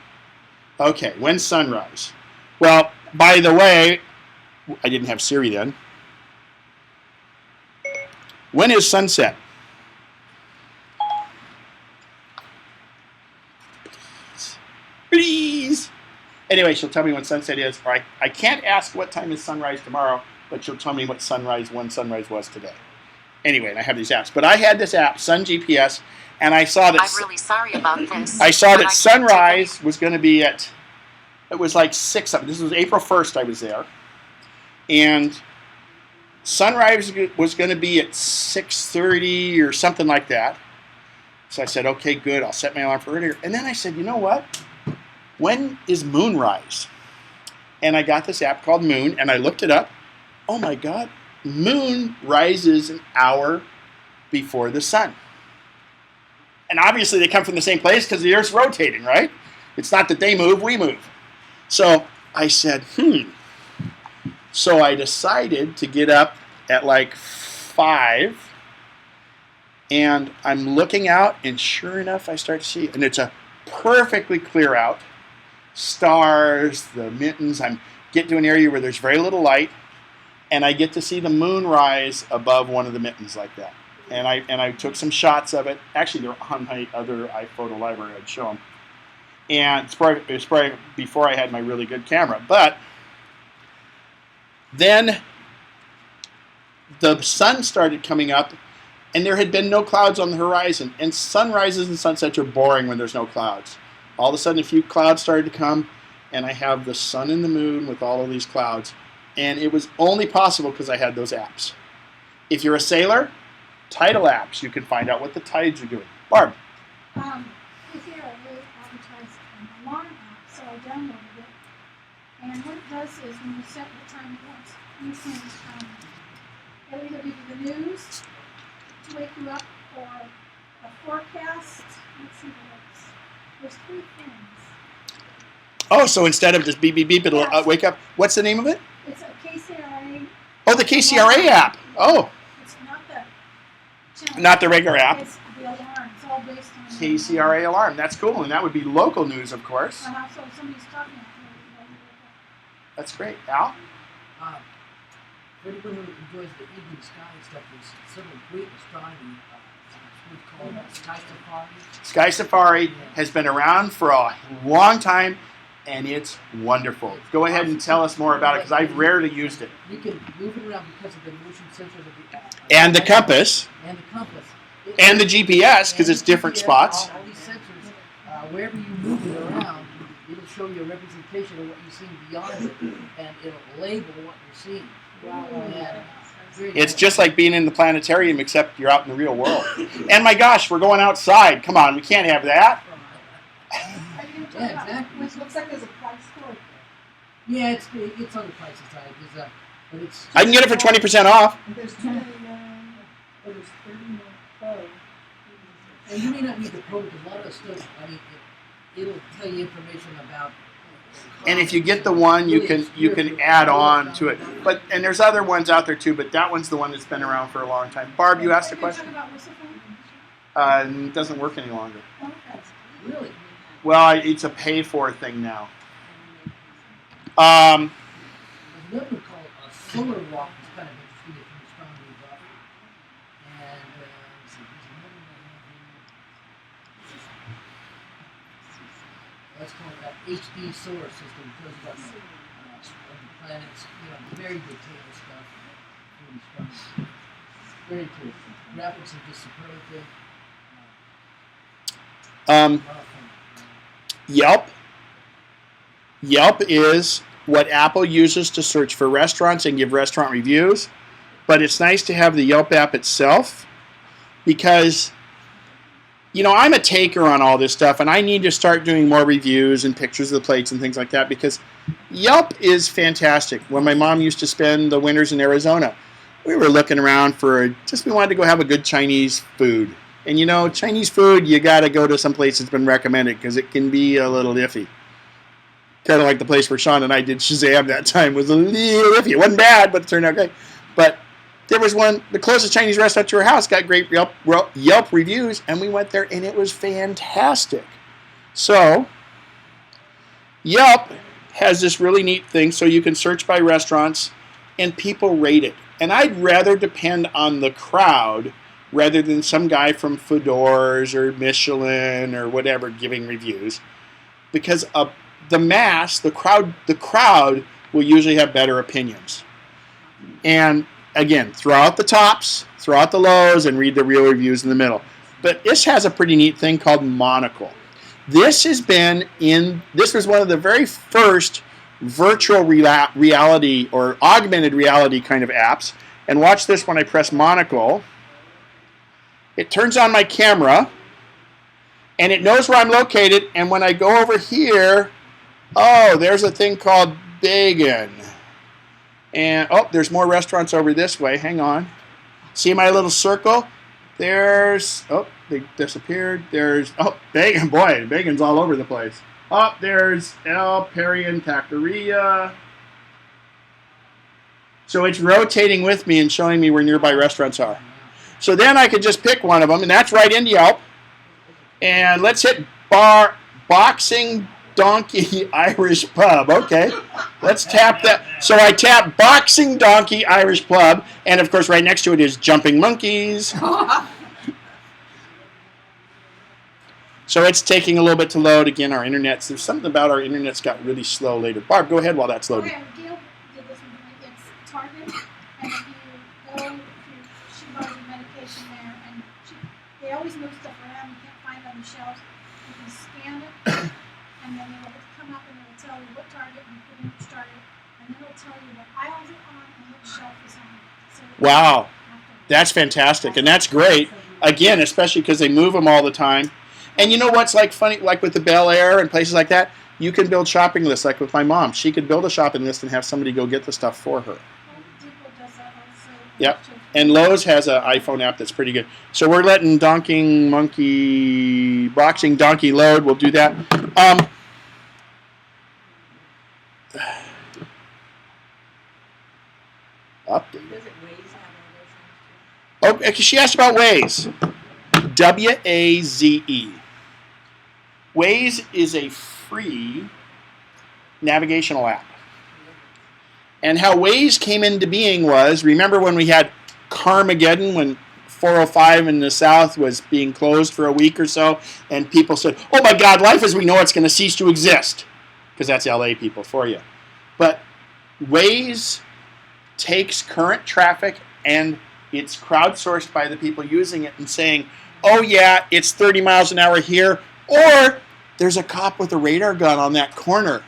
Okay, when's sunrise? Well, by the way, I didn't have Siri then. When is sunset? Please. Anyway, she'll tell me when sunset is. Or I can't ask what time is sunrise tomorrow, but she'll tell me when sunrise was today. Anyway, and I have these apps. But I had this app, Sun GPS, and I saw that. I'm really sorry about this. I saw that sunrise was going to be at, it was like 6 something. This was April 1st I was there. And sunrise was going to be at 6:30 or something like that. So I said, okay, good. I'll set my alarm for earlier. And then I said, you know what? When is moonrise? And I got this app called Moon, and I looked it up. Oh my God, moon rises an hour before the sun. And obviously they come from the same place because the Earth's rotating, right? It's not that they move, we move. So I said, So I decided to get up at like 5, and I'm looking out, and sure enough, I start to see, and it's a perfectly clear out. Stars, the mittens. I get to an area where there's very little light, and I get to see the moon rise above one of the mittens like that. And I took some shots of it. Actually, they're on my other iPhoto library. I'd show them. And it was probably before I had my really good camera. But then the sun started coming up, and there had been no clouds on the horizon. And sunrises and sunsets are boring when there's no clouds. All of a sudden, a few clouds started to come, and I have the sun and the moon with all of these clouds. And it was only possible because I had those apps. If you're a sailor, tidal apps, you can find out what the tides are doing. Barb. Here they advertise an alarm app, so I downloaded it. And what it does is when you set the time it wants, you can, it'll either give you the news to wake you up or a forecast. Let's see what else. There's 3 things. Oh, so instead of just beep, beep, beep, it'll Yes. wake up. What's the name of it? It's a KCRA. Oh, the KCRA app. Oh, It's not the channel. not the regular app. It's the alarm. It's all based on KCRA alarm. That's cool. And that would be local news, of course. And also if somebody's talking at you, That's great. Al? For anyone who enjoys the evening sky and stuff, there's several great astronomy schools called Sky Safari. Sky Safari has been around for a long time, and it's wonderful. Go ahead and tell us more about it, because I've rarely used it. You can move it around because of the motion sensors of the And the compass. And the compass. And the GPS, because it's different spots. All these sensors, wherever you move it around, it'll show you a representation of what you're seeing beyond it, and it'll label what you're seeing. It's just like being in the planetarium, except you're out in the real world. And my gosh, we're going outside. Come on, we can't have that. Yeah, exactly. Which looks like there's a price for it. Yeah, it's on the price side, but it's. I can get it for 20% off. There's 299, or there's 39 Pro. And you may not need the Pro because a lot of the stuff, I mean, it'll tell you information about. And if you get the one, you can add on to it. And there's other ones out there too, but that one's the one that's been around for a long time. Barb, you asked a question? It doesn't work any longer. Really? Well, it's a pay-for thing now. There's another one called a solar walk. It's kind of interesting if you're astronomy buff. And let's see, there's another one I have here. That's called HD solar system. It tells you about the planets. Very detailed stuff. Really strong. Very cool. Graphics are just superlative. A lot of fun. Yelp is what Apple uses to search for restaurants and give restaurant reviews. But it's nice to have the Yelp app itself because, I'm a taker on all this stuff, and I need to start doing more reviews and pictures of the plates and things like that because Yelp is fantastic. When my mom used to spend the winters in Arizona, we were looking around we wanted to go have a good Chinese food. And Chinese food, you got to go to some place that's been recommended because it can be a little iffy. Kind of like the place where Sean and I did Shazam that time was a little iffy. It wasn't bad, but it turned out great. But there was one, the closest Chinese restaurant to our house got great Yelp reviews, and we went there, and it was fantastic. So, Yelp has this really neat thing, so you can search by restaurants, and people rate it. And I'd rather depend on the crowd rather than some guy from Fedor's or Michelin or whatever giving reviews, because the crowd will usually have better opinions. And again, throw out the tops, throw out the lows, and read the real reviews in the middle. But this has a pretty neat thing called Monocle. This was one of the very first virtual reality or augmented reality kind of apps. And watch this when I press Monocle. It turns on my camera, and it knows where I'm located. And when I go over here, there's a thing called Bacon. And, there's more restaurants over this way. Hang on. See my little circle? They disappeared. There's, Bacon. Boy, Bacon's all over the place. There's El Parian Taqueria. So it's rotating with me and showing me where nearby restaurants are. So then I could just pick one of them, and that's right in Yelp. And let's hit Boxing Donkey Irish Pub. Okay, let's tap that. So I tap Boxing Donkey Irish Pub, and of course right next to it is Jumping Monkeys. So it's taking a little bit to load. Again, there's something about our internet's got really slow later. Barb, go ahead while that's loading. Okay, Gail did this one. It's Target, and if you she buys your medication there, and they always move stuff around. You can't find it on the shelves. You can scan it, and then it'll come up and it'll tell you what Target and put in which Target, and then it'll tell you what aisles it's on and which shelf it's on. So wow, that's fantastic, and that's great. Again, especially because they move them all the time. And you know what's funny, like with the Bel Air and places like that, you can build shopping lists. Like with my mom, she could build a shopping list and have somebody go get the stuff for her. Depot does that also. Yep. And Lowe's has an iPhone app that's pretty good. So we're letting Boxing Donkey load. We'll do that. Update. Does it Waze have one of those things too? Okay, she asked about Waze. WAZE. Waze is a free navigational app. And how Waze came into being was, remember when we had Carmageddon, when 405 in the south was being closed for a week or so, and people said, oh my God, life as we know it's going to cease to exist. Because that's LA people for you. But Waze takes current traffic and it's crowdsourced by the people using it and saying, oh yeah, it's 30 miles an hour here, or there's a cop with a radar gun on that corner.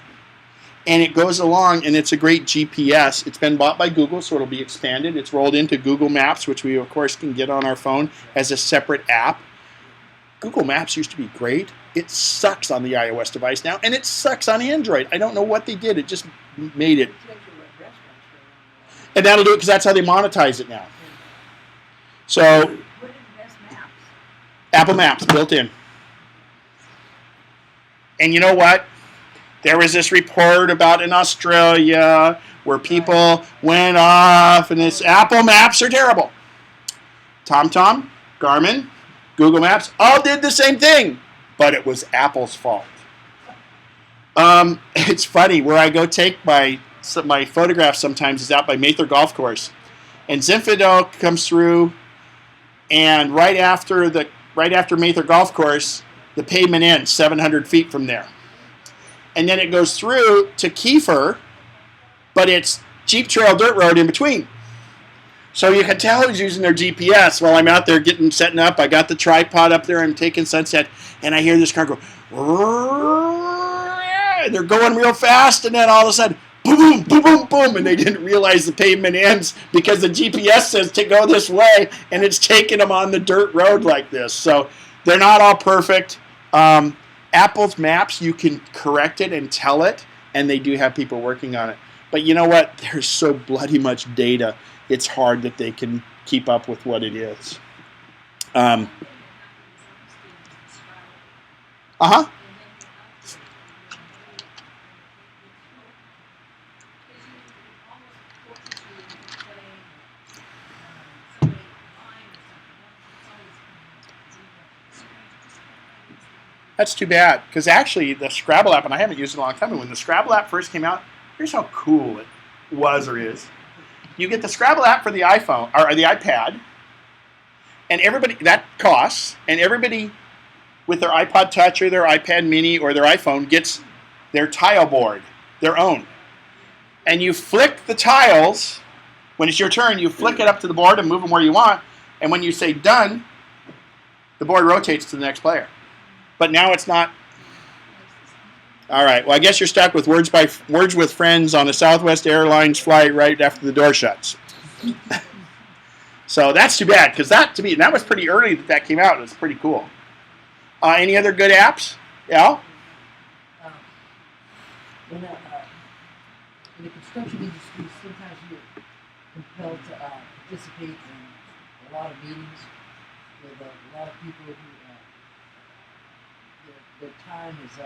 And it goes along, and it's a great GPS. It's been bought by Google, so it'll be expanded. It's rolled into Google Maps, which we, of course, can get on our phone as a separate app. Google Maps used to be great. It sucks on the iOS device now, and it sucks on Android. I don't know what they did. It just made it. And that'll do it because that's how they monetize it now. So, What are the best maps? Apple Maps built in. And you know what? There was this report about in Australia where people went off, and this Apple Maps are terrible. TomTom, Garmin, Google Maps all did the same thing, but it was Apple's fault. It's funny, where I go take my photographs sometimes is out by Mather Golf Course, and Zinfandel comes through, and right after Mather Golf Course, the pavement ends 700 feet from there. And then it goes through to Kiefer, but it's Jeep Trail Dirt Road in between. So you can tell who's using their GPS while I'm out there setting up. I got the tripod up there. I'm taking sunset, and I hear this car go, and they're going real fast, and then all of a sudden, boom, boom, boom, boom, boom, and they didn't realize the pavement ends because the GPS says to go this way, and it's taking them on the dirt road like this. So they're not all perfect. Apple's Maps, you can correct it and tell it, and they do have people working on it. But you know what? There's so bloody much data, it's hard that they can keep up with what it is. Uh-huh. That's too bad, because actually the Scrabble app, and I haven't used it in a long time, but when the Scrabble app first came out, here's how cool it was or is. You get the Scrabble app for the iPhone, or the iPad, and everybody, that costs, and everybody with their iPod Touch or their iPad Mini or their iPhone gets their tile board, their own. And you flick the tiles, when it's your turn, you flick it up to the board and move them where you want, and when you say done, the board rotates to the next player. But now it's not. All right. Well, I guess you're stuck with Words with Friends on a Southwest Airlines flight right after the door shuts. So that's too bad, because that was pretty early that came out. It was pretty cool. Any other good apps? Al? In the construction industry, sometimes you're compelled to participate in a lot of meetings with a lot of people who their time is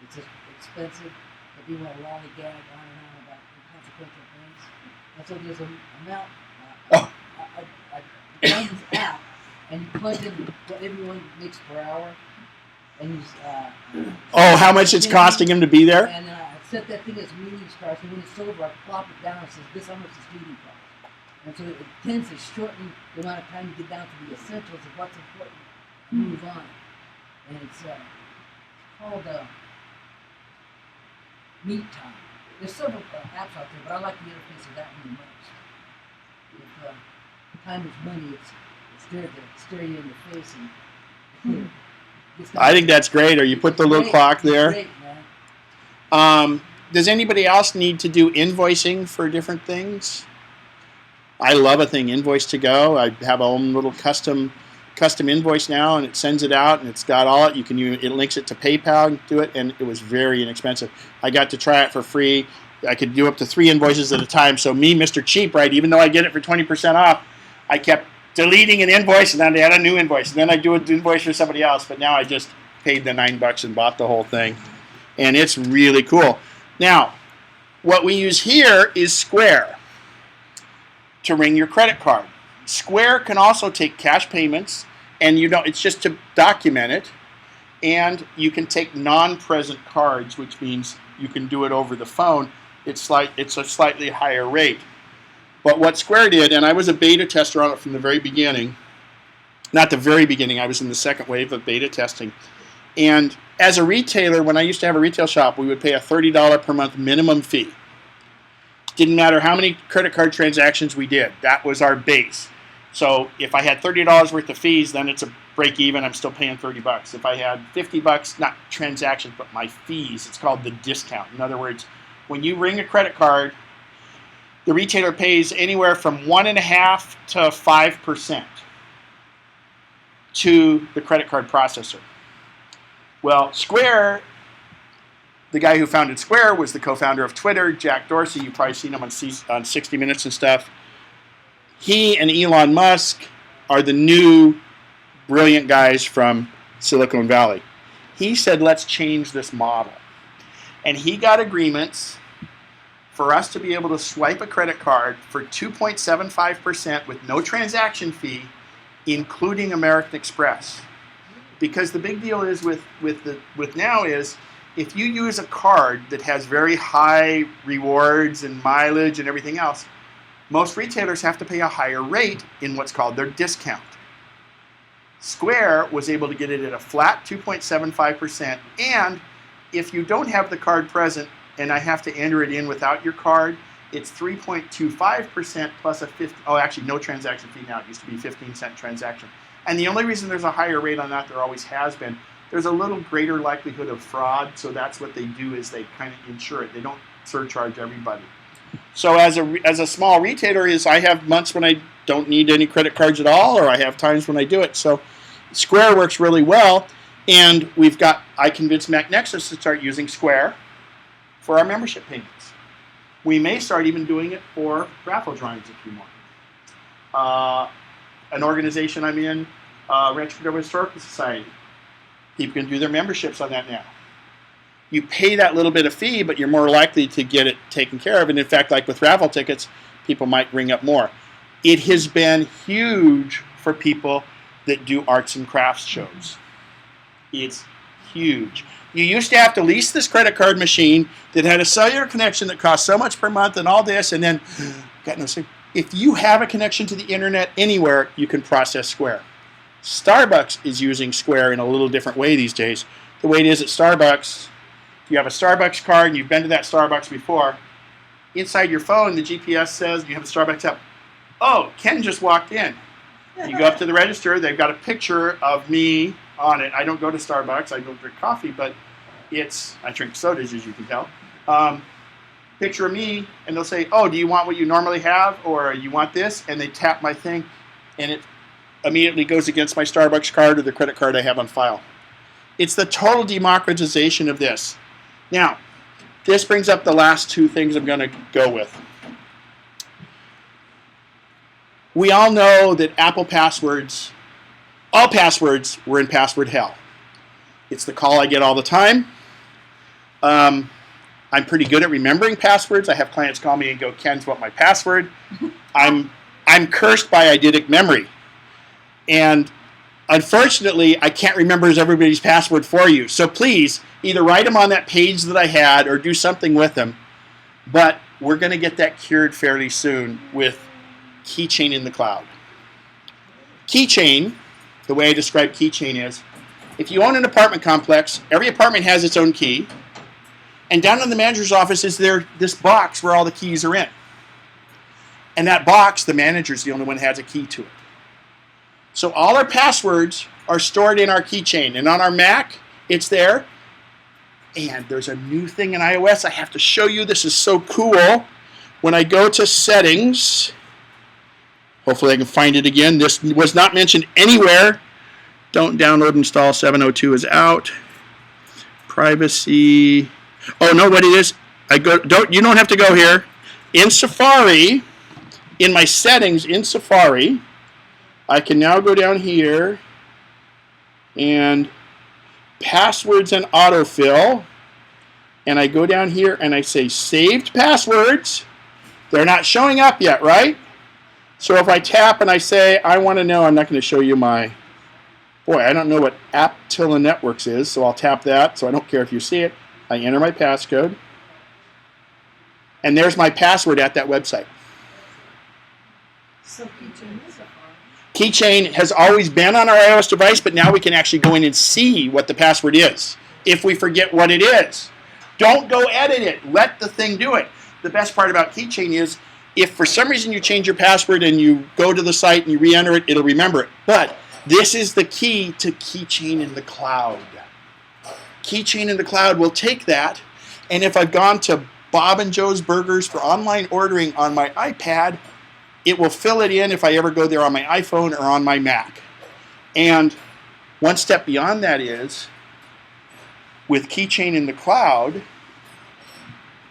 it's expensive, but they want to lollygag on and on about inconsequential things. And so there's an amount. I found this app, and you plug in what everyone makes per hour, and you. How much it's costing him to be there? And I set that thing as meeting starts, and when it's over, I plop it down and says, "This how much this meeting costs." And so it tends to shorten the amount of time you get down to the essentials of what's important and move on. And it's called Meet Time. There's several apps out there, but I like the interface of that one the most. If time is money, it's there to stare you in the face and I think that's great. Or you put the little clock there. Great, man. Does anybody else need to do invoicing for different things? I love a thing, Invoice to Go. I have a own little custom invoice now, and it sends it out, and it's got all it. It links it to PayPal and do it, and it was very inexpensive. I got to try it for free. I could do up to 3 invoices at a time. So me, Mr. Cheap, right? Even though I get it for 20% off, I kept deleting an invoice, and then I had a new invoice, and then I do an invoice for somebody else. But now I just paid the $9 and bought the whole thing, and it's really cool. Now, what we use here is Square to ring your credit card. Square can also take cash payments, and it's just to document it, and you can take non-present cards, which means you can do it over the phone. it's a slightly higher rate. But what Square did, and I was a beta tester on it from the very beginning, not the very beginning, I was in the second wave of beta testing. And as a retailer, when I used to have a retail shop, we would pay a $30 per month minimum fee. Didn't matter how many credit card transactions we did. That was our base. So if I had $30 worth of fees, then it's a break even. I'm still paying $30. If I had $50, not transactions, but my fees, it's called the discount. In other words, when you ring a credit card, the retailer pays anywhere from 1.5% to 5% to the credit card processor. Well, Square, the guy who founded Square was the co-founder of Twitter, Jack Dorsey. You've probably seen him on 60 Minutes and stuff. He and Elon Musk are the new brilliant guys from Silicon Valley. He said, let's change this model. And he got agreements for us to be able to swipe a credit card for 2.75% with no transaction fee, including American Express. Because the big deal is with now is, if you use a card that has very high rewards and mileage and everything else, most retailers have to pay a higher rate in what's called their discount. Square was able to get it at a flat 2.75%, and if you don't have the card present and I have to enter it in without your card, it's 3.25% plus actually no transaction fee now. It used to be 15-cent transaction. And the only reason there's a higher rate on that, there always has been, there's a little greater likelihood of fraud, so that's what they do is they kind of insure it. They don't surcharge everybody. So as a small retailer, I have months when I don't need any credit cards at all, or I have times when I do it. So Square works really well, and I convinced MacNexus to start using Square for our membership payments. We may start even doing it for raffle drawings if you want. An organization I'm in, Rancho Cordova Historical Society, people can do their memberships on that now. You pay that little bit of fee, but you're more likely to get it taken care of. And in fact, like with raffle tickets, people might ring up more. It has been huge for people that do arts and crafts shows. It's huge. You used to have to lease this credit card machine that had a cellular connection that cost so much per month and all this, and then got no SIM. If you have a connection to the internet anywhere, you can process Square. Starbucks is using Square in a little different way these days. The way it is at Starbucks, if you have a Starbucks card and you've been to that Starbucks before, inside your phone, the GPS says, you have a Starbucks app, oh, Ken just walked in. You go up to the register, they've got a picture of me on it. I don't go to Starbucks, I don't drink coffee, but I drink sodas, as you can tell. Picture of me, and they'll say, oh, do you want what you normally have, or you want this? And they tap my thing, and it immediately goes against my Starbucks card or the credit card I have on file. It's the total democratization of this. Now, this brings up the last two things I'm going to go with. We all know that Apple passwords, all passwords were in password hell. It's the call I get all the time. I'm pretty good at remembering passwords. I have clients call me and go, Ken's what my password. I'm cursed by eidetic memory. And unfortunately, I can't remember everybody's password for you. So please, either write them on that page that I had or do something with them. But we're going to get that cured fairly soon with Keychain in the cloud. Keychain, the way I describe Keychain is, if you own an apartment complex, every apartment has its own key. And down in the manager's office is this box where all the keys are in. And that box, the manager's the only one that has a key to it. So all our passwords are stored in our keychain. And on our Mac, it's there. And there's a new thing in iOS I have to show you. This is so cool. When I go to settings, hopefully I can find it again. This was not mentioned anywhere. Don't download, install, 702 is out. Privacy. Oh, no, what it is, you don't have to go here. In Safari, in my settings in Safari, I can now go down here and passwords and autofill. And I go down here and I say saved passwords. They're not showing up yet, right? So if I tap and I say, I want to know, I'm not going to show you I don't know what Aptilla Networks is, so I'll tap that, so I don't care if you see it. I enter my passcode. And there's my password at that website. So keychain is a fun. Keychain has always been on our iOS device, but now we can actually go in and see what the password is if we forget what it is. Don't go edit it. Let the thing do it. The best part about Keychain is if for some reason you change your password and you go to the site and you re-enter it, it'll remember it. But this is the key to Keychain in the cloud. Keychain in the cloud will take that, and if I've gone to Bob and Joe's Burgers for online ordering on my iPad, it will fill it in if I ever go there on my iPhone or on my Mac. And one step beyond that is, with Keychain in the cloud,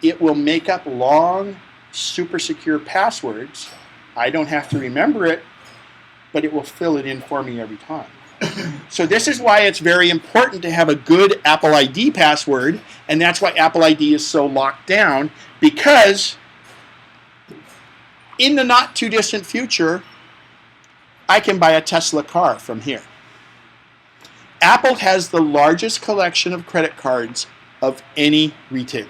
it will make up long, super secure passwords. I don't have to remember it, but it will fill it in for me every time. So this is why it's very important to have a good Apple ID password, and that's why Apple ID is so locked down, because in the not too distant future, I can buy a Tesla car from here. Apple has the largest collection of credit cards of any retailer.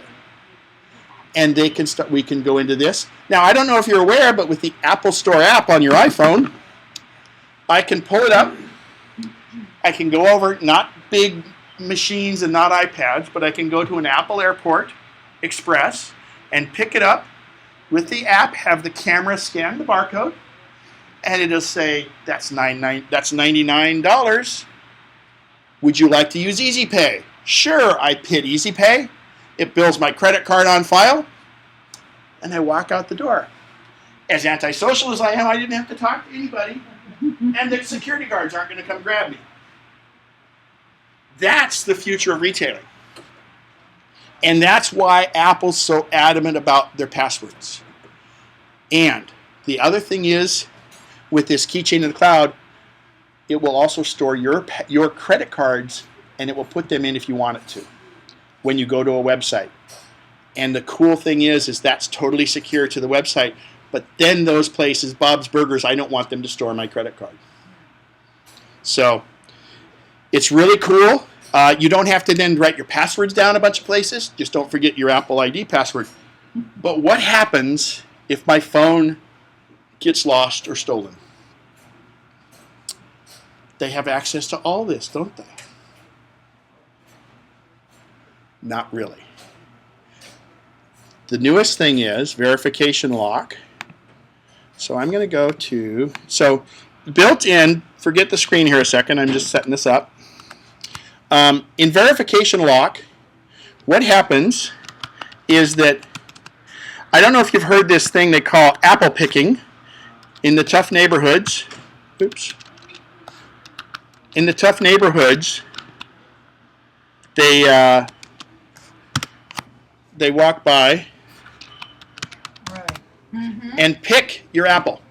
And they can start, we can go into this. Now, I don't know if you're aware, but with the Apple Store app on your iPhone, I can pull it up. I can go over, not big machines and not iPads, but I can go to an Apple Airport Express and pick it up with the app, have the camera scan the barcode, and it'll say, that's $99. Would you like to use Easy Pay? Sure, I hit Easy Pay. It bills my credit card on file, and I walk out the door. As antisocial as I am, I didn't have to talk to anybody, and the security guards aren't going to come grab me. That's the future of retailing. And that's why Apple's so adamant about their passwords. And the other thing is, with this Keychain in the cloud, it will also store your credit cards, and it will put them in if you want it to when you go to a website. And the cool thing is that's totally secure to the website. But then those places, Bob's Burgers, I don't want them to store my credit card. So it's really cool. You don't have to then write your passwords down a bunch of places. Just don't forget your Apple ID password. But what happens if my phone gets lost or stolen? They have access to all this, don't they? Not really. The newest thing is verification lock. So I'm going to go to, so built in, forget the screen here a second, I'm just setting this up. In verification lock, what happens is that, I don't know if you've heard this thing they call apple picking in the tough neighborhoods. Oops. In the tough neighborhoods, they walk by Right. and pick your apple.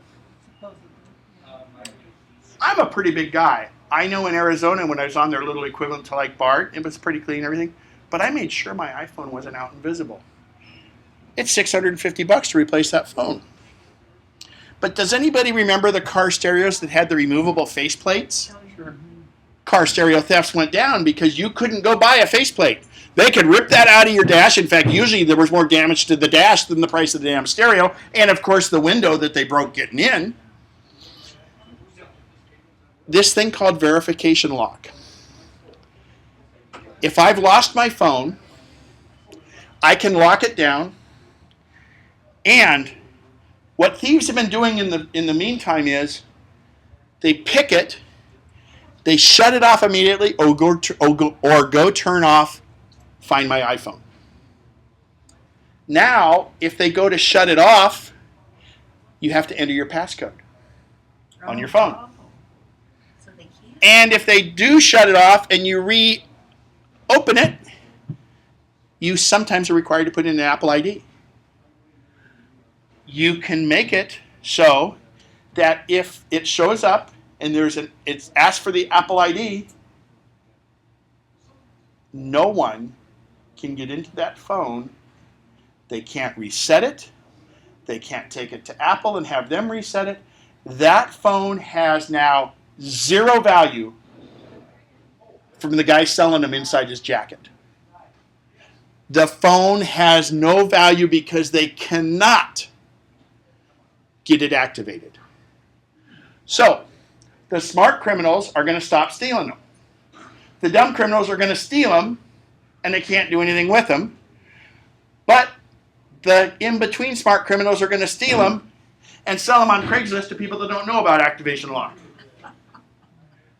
I'm a pretty big guy. I know in Arizona when I was on their little equivalent to like BART, it was pretty clean and everything, but I made sure my iPhone wasn't out and visible. It's $650 to replace that phone. But does anybody remember the car stereos that had the removable faceplates? Sure. Car stereo thefts went down because you couldn't go buy a faceplate. They could rip that out of your dash. In fact, usually there was more damage to the dash than the price of the damn stereo, and of course the window that they broke getting in. This thing called verification lock. If I've lost my phone, I can lock it down, and what thieves have been doing in the meantime is they pick it, they shut it off immediately, or go turn off Find My iPhone. Now, if they go to shut it off, you have to enter your passcode on your phone. So they can't. And if they do shut it off and you reopen it, you sometimes are required to put in an Apple ID. You can make it so that if it shows up and it's asked for the Apple ID, no one can get into that phone. They can't reset it. They can't take it to Apple and have them reset it. That phone has now zero value from the guy selling them inside his jacket. the phone has no value because they cannot get it activated. So, the smart criminals are going to stop stealing them. The dumb criminals are going to steal them, and they can't do anything with them. But the in-between smart criminals are going to steal them and sell them on Craigslist to people that don't know about activation lock.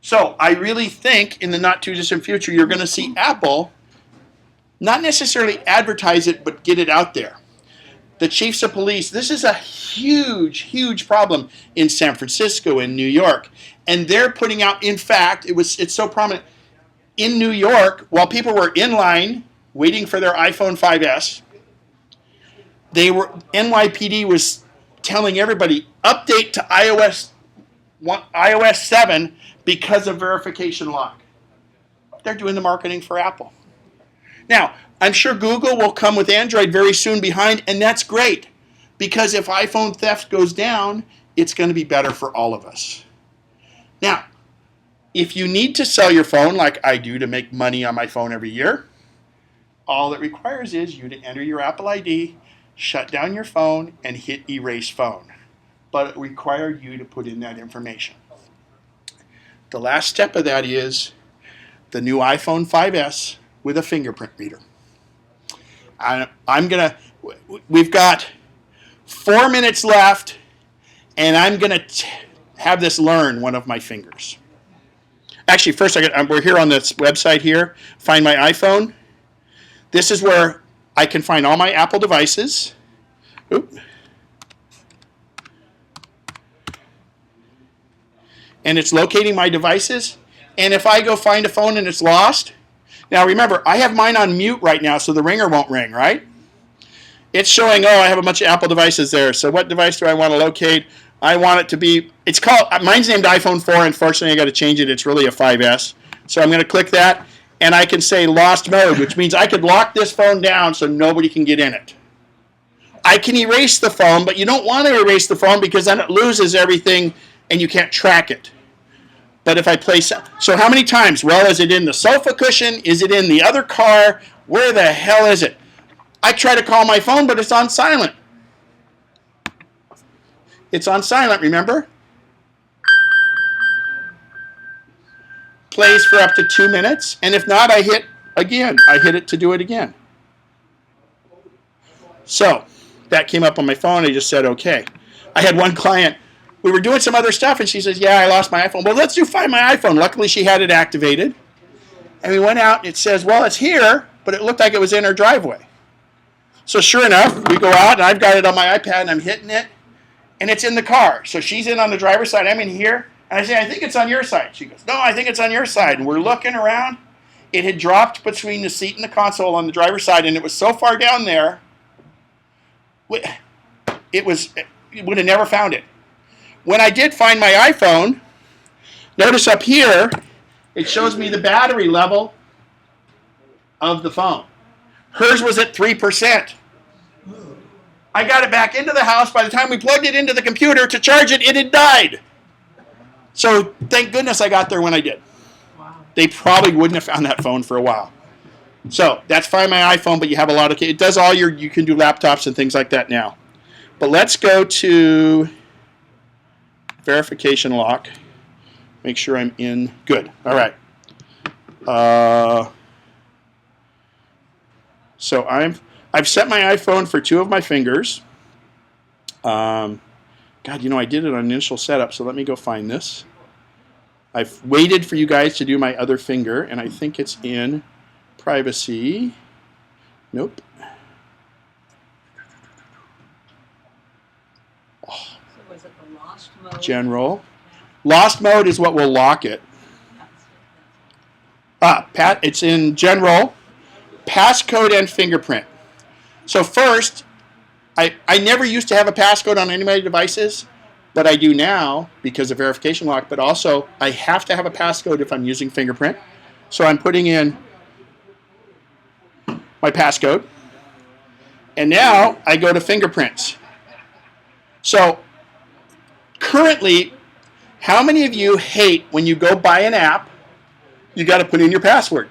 So I really think in the not too distant future, you're going to see Apple not necessarily advertise it, but get it out there. The chiefs of police, this is a huge, huge problem in San Francisco and New York. And they're putting out, in fact, it's so prominent. In New York, while people were in line waiting for their iPhone 5S, NYPD was telling everybody, update to iOS7 because of verification lock. They're doing the marketing for Apple. Now, I'm sure Google will come with Android very soon behind, and that's great. Because if iPhone theft goes down, it's going to be better for all of us. Now, if you need to sell your phone like I do to make money on my phone every year, all it requires is you to enter your Apple ID, shut down your phone, and hit erase phone. But it requires you to put in that information. The last step of that is the new iPhone 5S with a fingerprint reader. We've got 4 minutes left, and I'm going to have this learn one of my fingers. Actually, first, we're here on this website here, Find My iPhone. This is where I can find all my Apple devices. Oop. And it's locating my devices. And if I go find a phone and it's lost, now remember, I have mine on mute right now, so the ringer won't ring, right? It's showing, oh, I have a bunch of Apple devices there. So what device do I want to locate? I want it to be, mine's named iPhone 4. Unfortunately, I got to change it. It's really a 5S. So I'm going to click that, and I can say lost mode, which means I could lock this phone down so nobody can get in it. I can erase the phone, but you don't want to erase the phone because then it loses everything and you can't track it. But if I place, so how many times? Well, is it in the sofa cushion? Is it in the other car? Where the hell is it? I try to call my phone, but it's on silent. It's on silent, remember? Plays for up to 2 minutes, and if not, I hit again. I hit it to do it again. So, that came up on my phone, I just said, okay. I had one client, we were doing some other stuff, and she says, yeah, I lost my iPhone. Well, let's Find My iPhone. Luckily, she had it activated. And we went out, and it says, well, it's here, but it looked like it was in her driveway. So sure enough, we go out, and I've got it on my iPad, and I'm hitting it, and it's in the car. So she's in on the driver's side, I'm in here, and I say, I think it's on your side. She goes, no, I think it's on your side. And we're looking around. It had dropped between the seat and the console on the driver's side, and it was so far down there, you would have never found it. When I did find my iPhone, notice up here, it shows me the battery level of the phone. Hers was at 3%. I got it back into the house. By the time we plugged it into the computer to charge it, it had died. So thank goodness I got there when I did. Wow. They probably wouldn't have found that phone for a while. So that's Find My iPhone, but you have a lot of, it does all you can do laptops and things like that now. But let's go to verification lock. Make sure I'm in. Good. All right. So I've set my iPhone for 2 of my fingers. God, I did it on initial setup, so let me go find this. I've waited for you guys to do my other finger, and I think it's in privacy. Nope. So was it the lost mode? General. Lost mode is what will lock it. It's in general, passcode and fingerprint. So first, I never used to have a passcode on any of my devices, but I do now because of verification lock, but also I have to have a passcode if I'm using fingerprint. So I'm putting in my passcode, and now I go to fingerprints. So currently, how many of you hate when you go buy an app, you got to put in your password?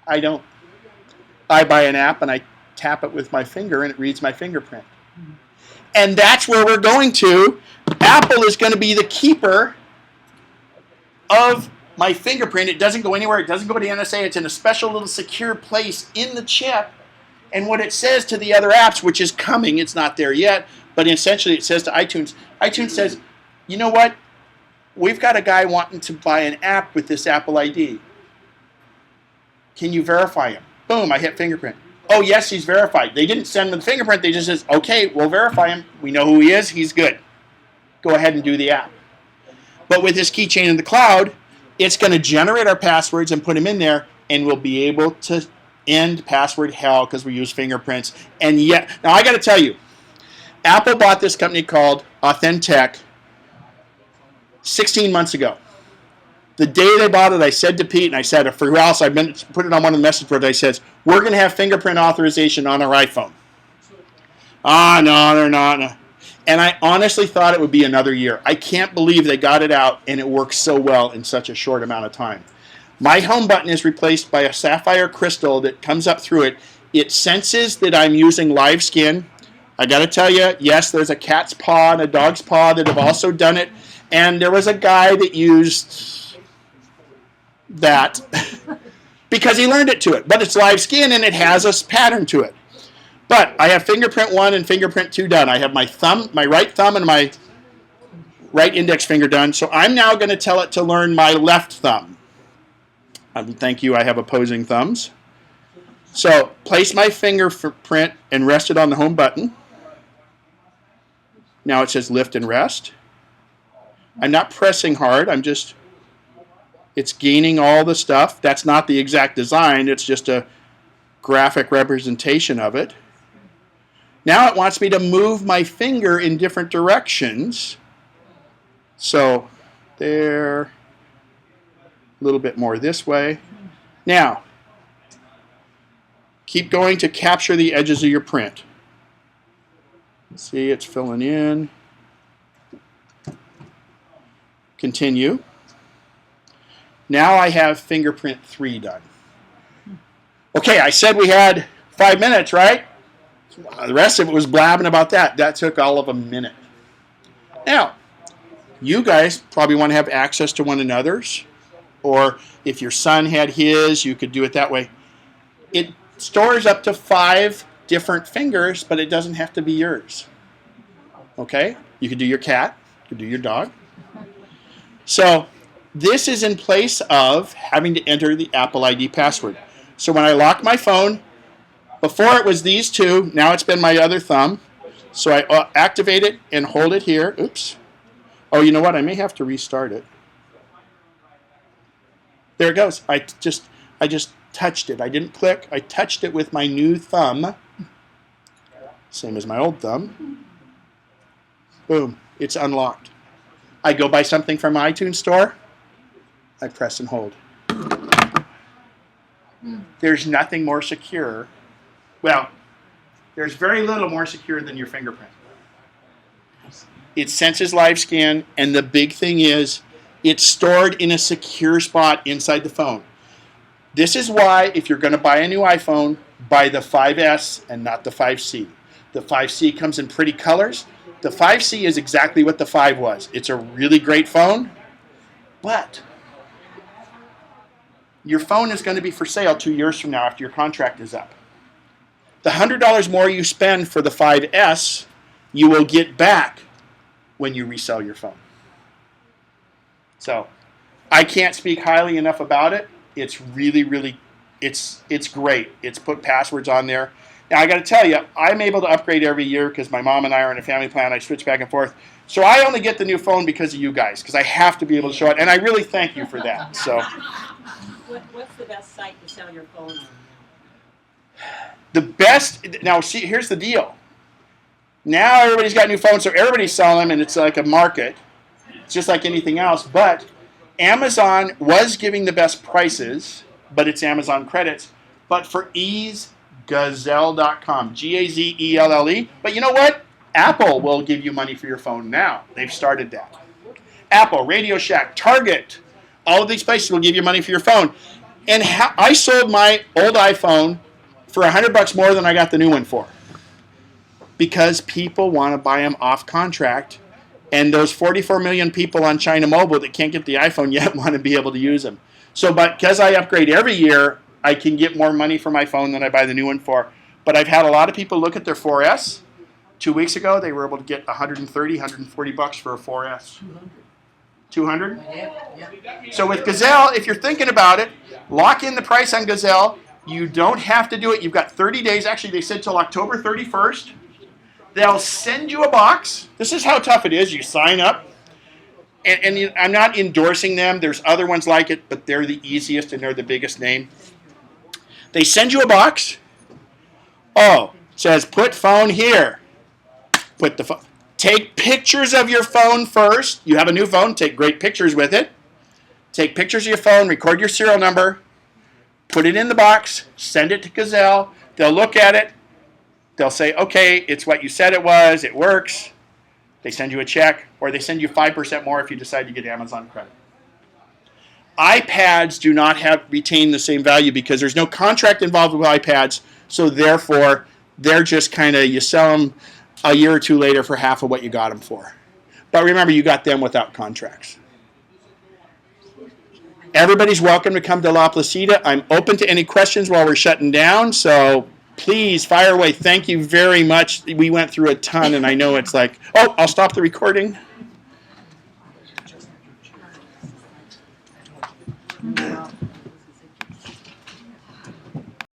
I don't. I buy an app and I tap it with my finger and it reads my fingerprint. And that's where we're going to. Apple is going to be the keeper of my fingerprint. It doesn't go anywhere. It doesn't go to the NSA. It's in a special little secure place in the chip. And what it says to the other apps, which is coming, it's not there yet, but essentially it says to iTunes, iTunes says, you know what? We've got a guy wanting to buy an app with this Apple ID. Can you verify him? Boom, I hit fingerprint. Oh, yes, he's verified. They didn't send him the fingerprint. They just says, okay, we'll verify him. We know who he is. He's good. Go ahead and do the app. But with this keychain in the cloud, it's going to generate our passwords and put them in there, and we'll be able to end password hell because we use fingerprints. And yet, now I got to tell you, Apple bought this company called Authentic 16 months ago. The day they bought it, I said to Pete, and I said, for who else, I put it on one of the message boards, I said, we're going to have fingerprint authorization on our iPhone. No, they're not. No. And I honestly thought it would be another year. I can't believe they got it out, and it works so well in such a short amount of time. My home button is replaced by a sapphire crystal that comes up through it. It senses that I'm using live skin. I got to tell you, yes, there's a cat's paw and a dog's paw that have also done it. And there was a guy that used that because he learned it to it. But it's live skin and it has a pattern to it. But I have fingerprint 1 and fingerprint 2 done. I have my thumb, my right thumb and my right index finger done. So I'm now going to tell it to learn my left thumb. Thank you, I have opposing thumbs. So place my fingerprint and rest it on the home button. Now it says lift and rest. I'm not pressing hard, it's gaining all the stuff. That's not the exact design, it's just a graphic representation of it. Now it wants me to move my finger in different directions. So there, a little bit more this way. Now, keep going to capture the edges of your print. See, it's filling in. Continue. Now I have fingerprint 3 done. Okay, I said we had 5 minutes, right? The rest of it was blabbing about that. That took all of a minute. Now, you guys probably want to have access to one another's, or if your son had his, you could do it that way. It stores up to 5 different fingers, but it doesn't have to be yours. Okay? You could do your cat, you could do your dog. So this is in place of having to enter the Apple ID password. So when I lock my phone, before it was these 2, now it's been my other thumb. So I activate it and hold it here. Oops. Oh, you know what? I may have to restart it. There it goes. I just touched it. I didn't click. I touched it with my new thumb. Same as my old thumb. Boom. It's unlocked. I go buy something from my iTunes store. I press and hold. There's nothing more secure. Well, there's very little more secure than your fingerprint. It senses live scan, and the big thing is it's stored in a secure spot inside the phone. This is why if you're going to buy a new iPhone, buy the 5S and not the 5C. The 5C comes in pretty colors. The 5C is exactly what the 5 was. It's a really great phone, but your phone is going to be for sale 2 years from now after your contract is up. The $100 more you spend for the 5S, you will get back when you resell your phone. So I can't speak highly enough about it. It's really, it's great. It's put passwords on there. Now, I got to tell you, I'm able to upgrade every year because my mom and I are in a family plan. I switch back and forth. So I only get the new phone because of you guys, because I have to be able to show it. And I really thank you for that. So, What's the best site to sell your phone on? the best, now see, here's the deal. Now everybody's got new phones, so everybody's selling them, and it's like a market. It's just like anything else. But Amazon was giving the best prices, but it's Amazon credits. But for ease, Gazelle.com, Gazelle. But you know what? Apple will give you money for your phone now. They've started that. Apple, Radio Shack, Target, all of these places will give you money for your phone. And I sold my old iPhone for $100 more than I got the new one for. Because people want to buy them off contract, and those 44 million people on China Mobile that can't get the iPhone yet want to be able to use them. So, but because I upgrade every year, I can get more money for my phone than I buy the new one for. But I've had a lot of people look at their 4S. 2 weeks ago, they were able to get $130, $140 for a 4S. 200? Yeah. So with Gazelle, if you're thinking about it, lock in the price on Gazelle. You don't have to do it. You've got 30 days. Actually, they said till October 31st. They'll send you a box. This is how tough it is. You sign up. And I'm not endorsing them. There's other ones like it, but they're the easiest and they're the biggest name. They send you a box. Oh, it says put phone here. Put the phone. Take pictures of your phone first. You have a new phone. Take great pictures with it. Take pictures of your phone. Record your serial number. Put it in the box. Send it to Gazelle. They'll look at it. They'll say, okay, it's what you said it was. It works. They send you a check, or they send you 5% more if you decide to get Amazon credit. iPads do not retain the same value because there's no contract involved with iPads, so therefore they're just kind of, you sell them a year or two later for half of what you got them for. But remember, you got them without contracts. Everybody's welcome to come to La Placita. I'm open to any questions while we're shutting down, so please fire away. Thank you very much. We went through a ton, and I know it's like, oh, I'll stop the recording. Yeah.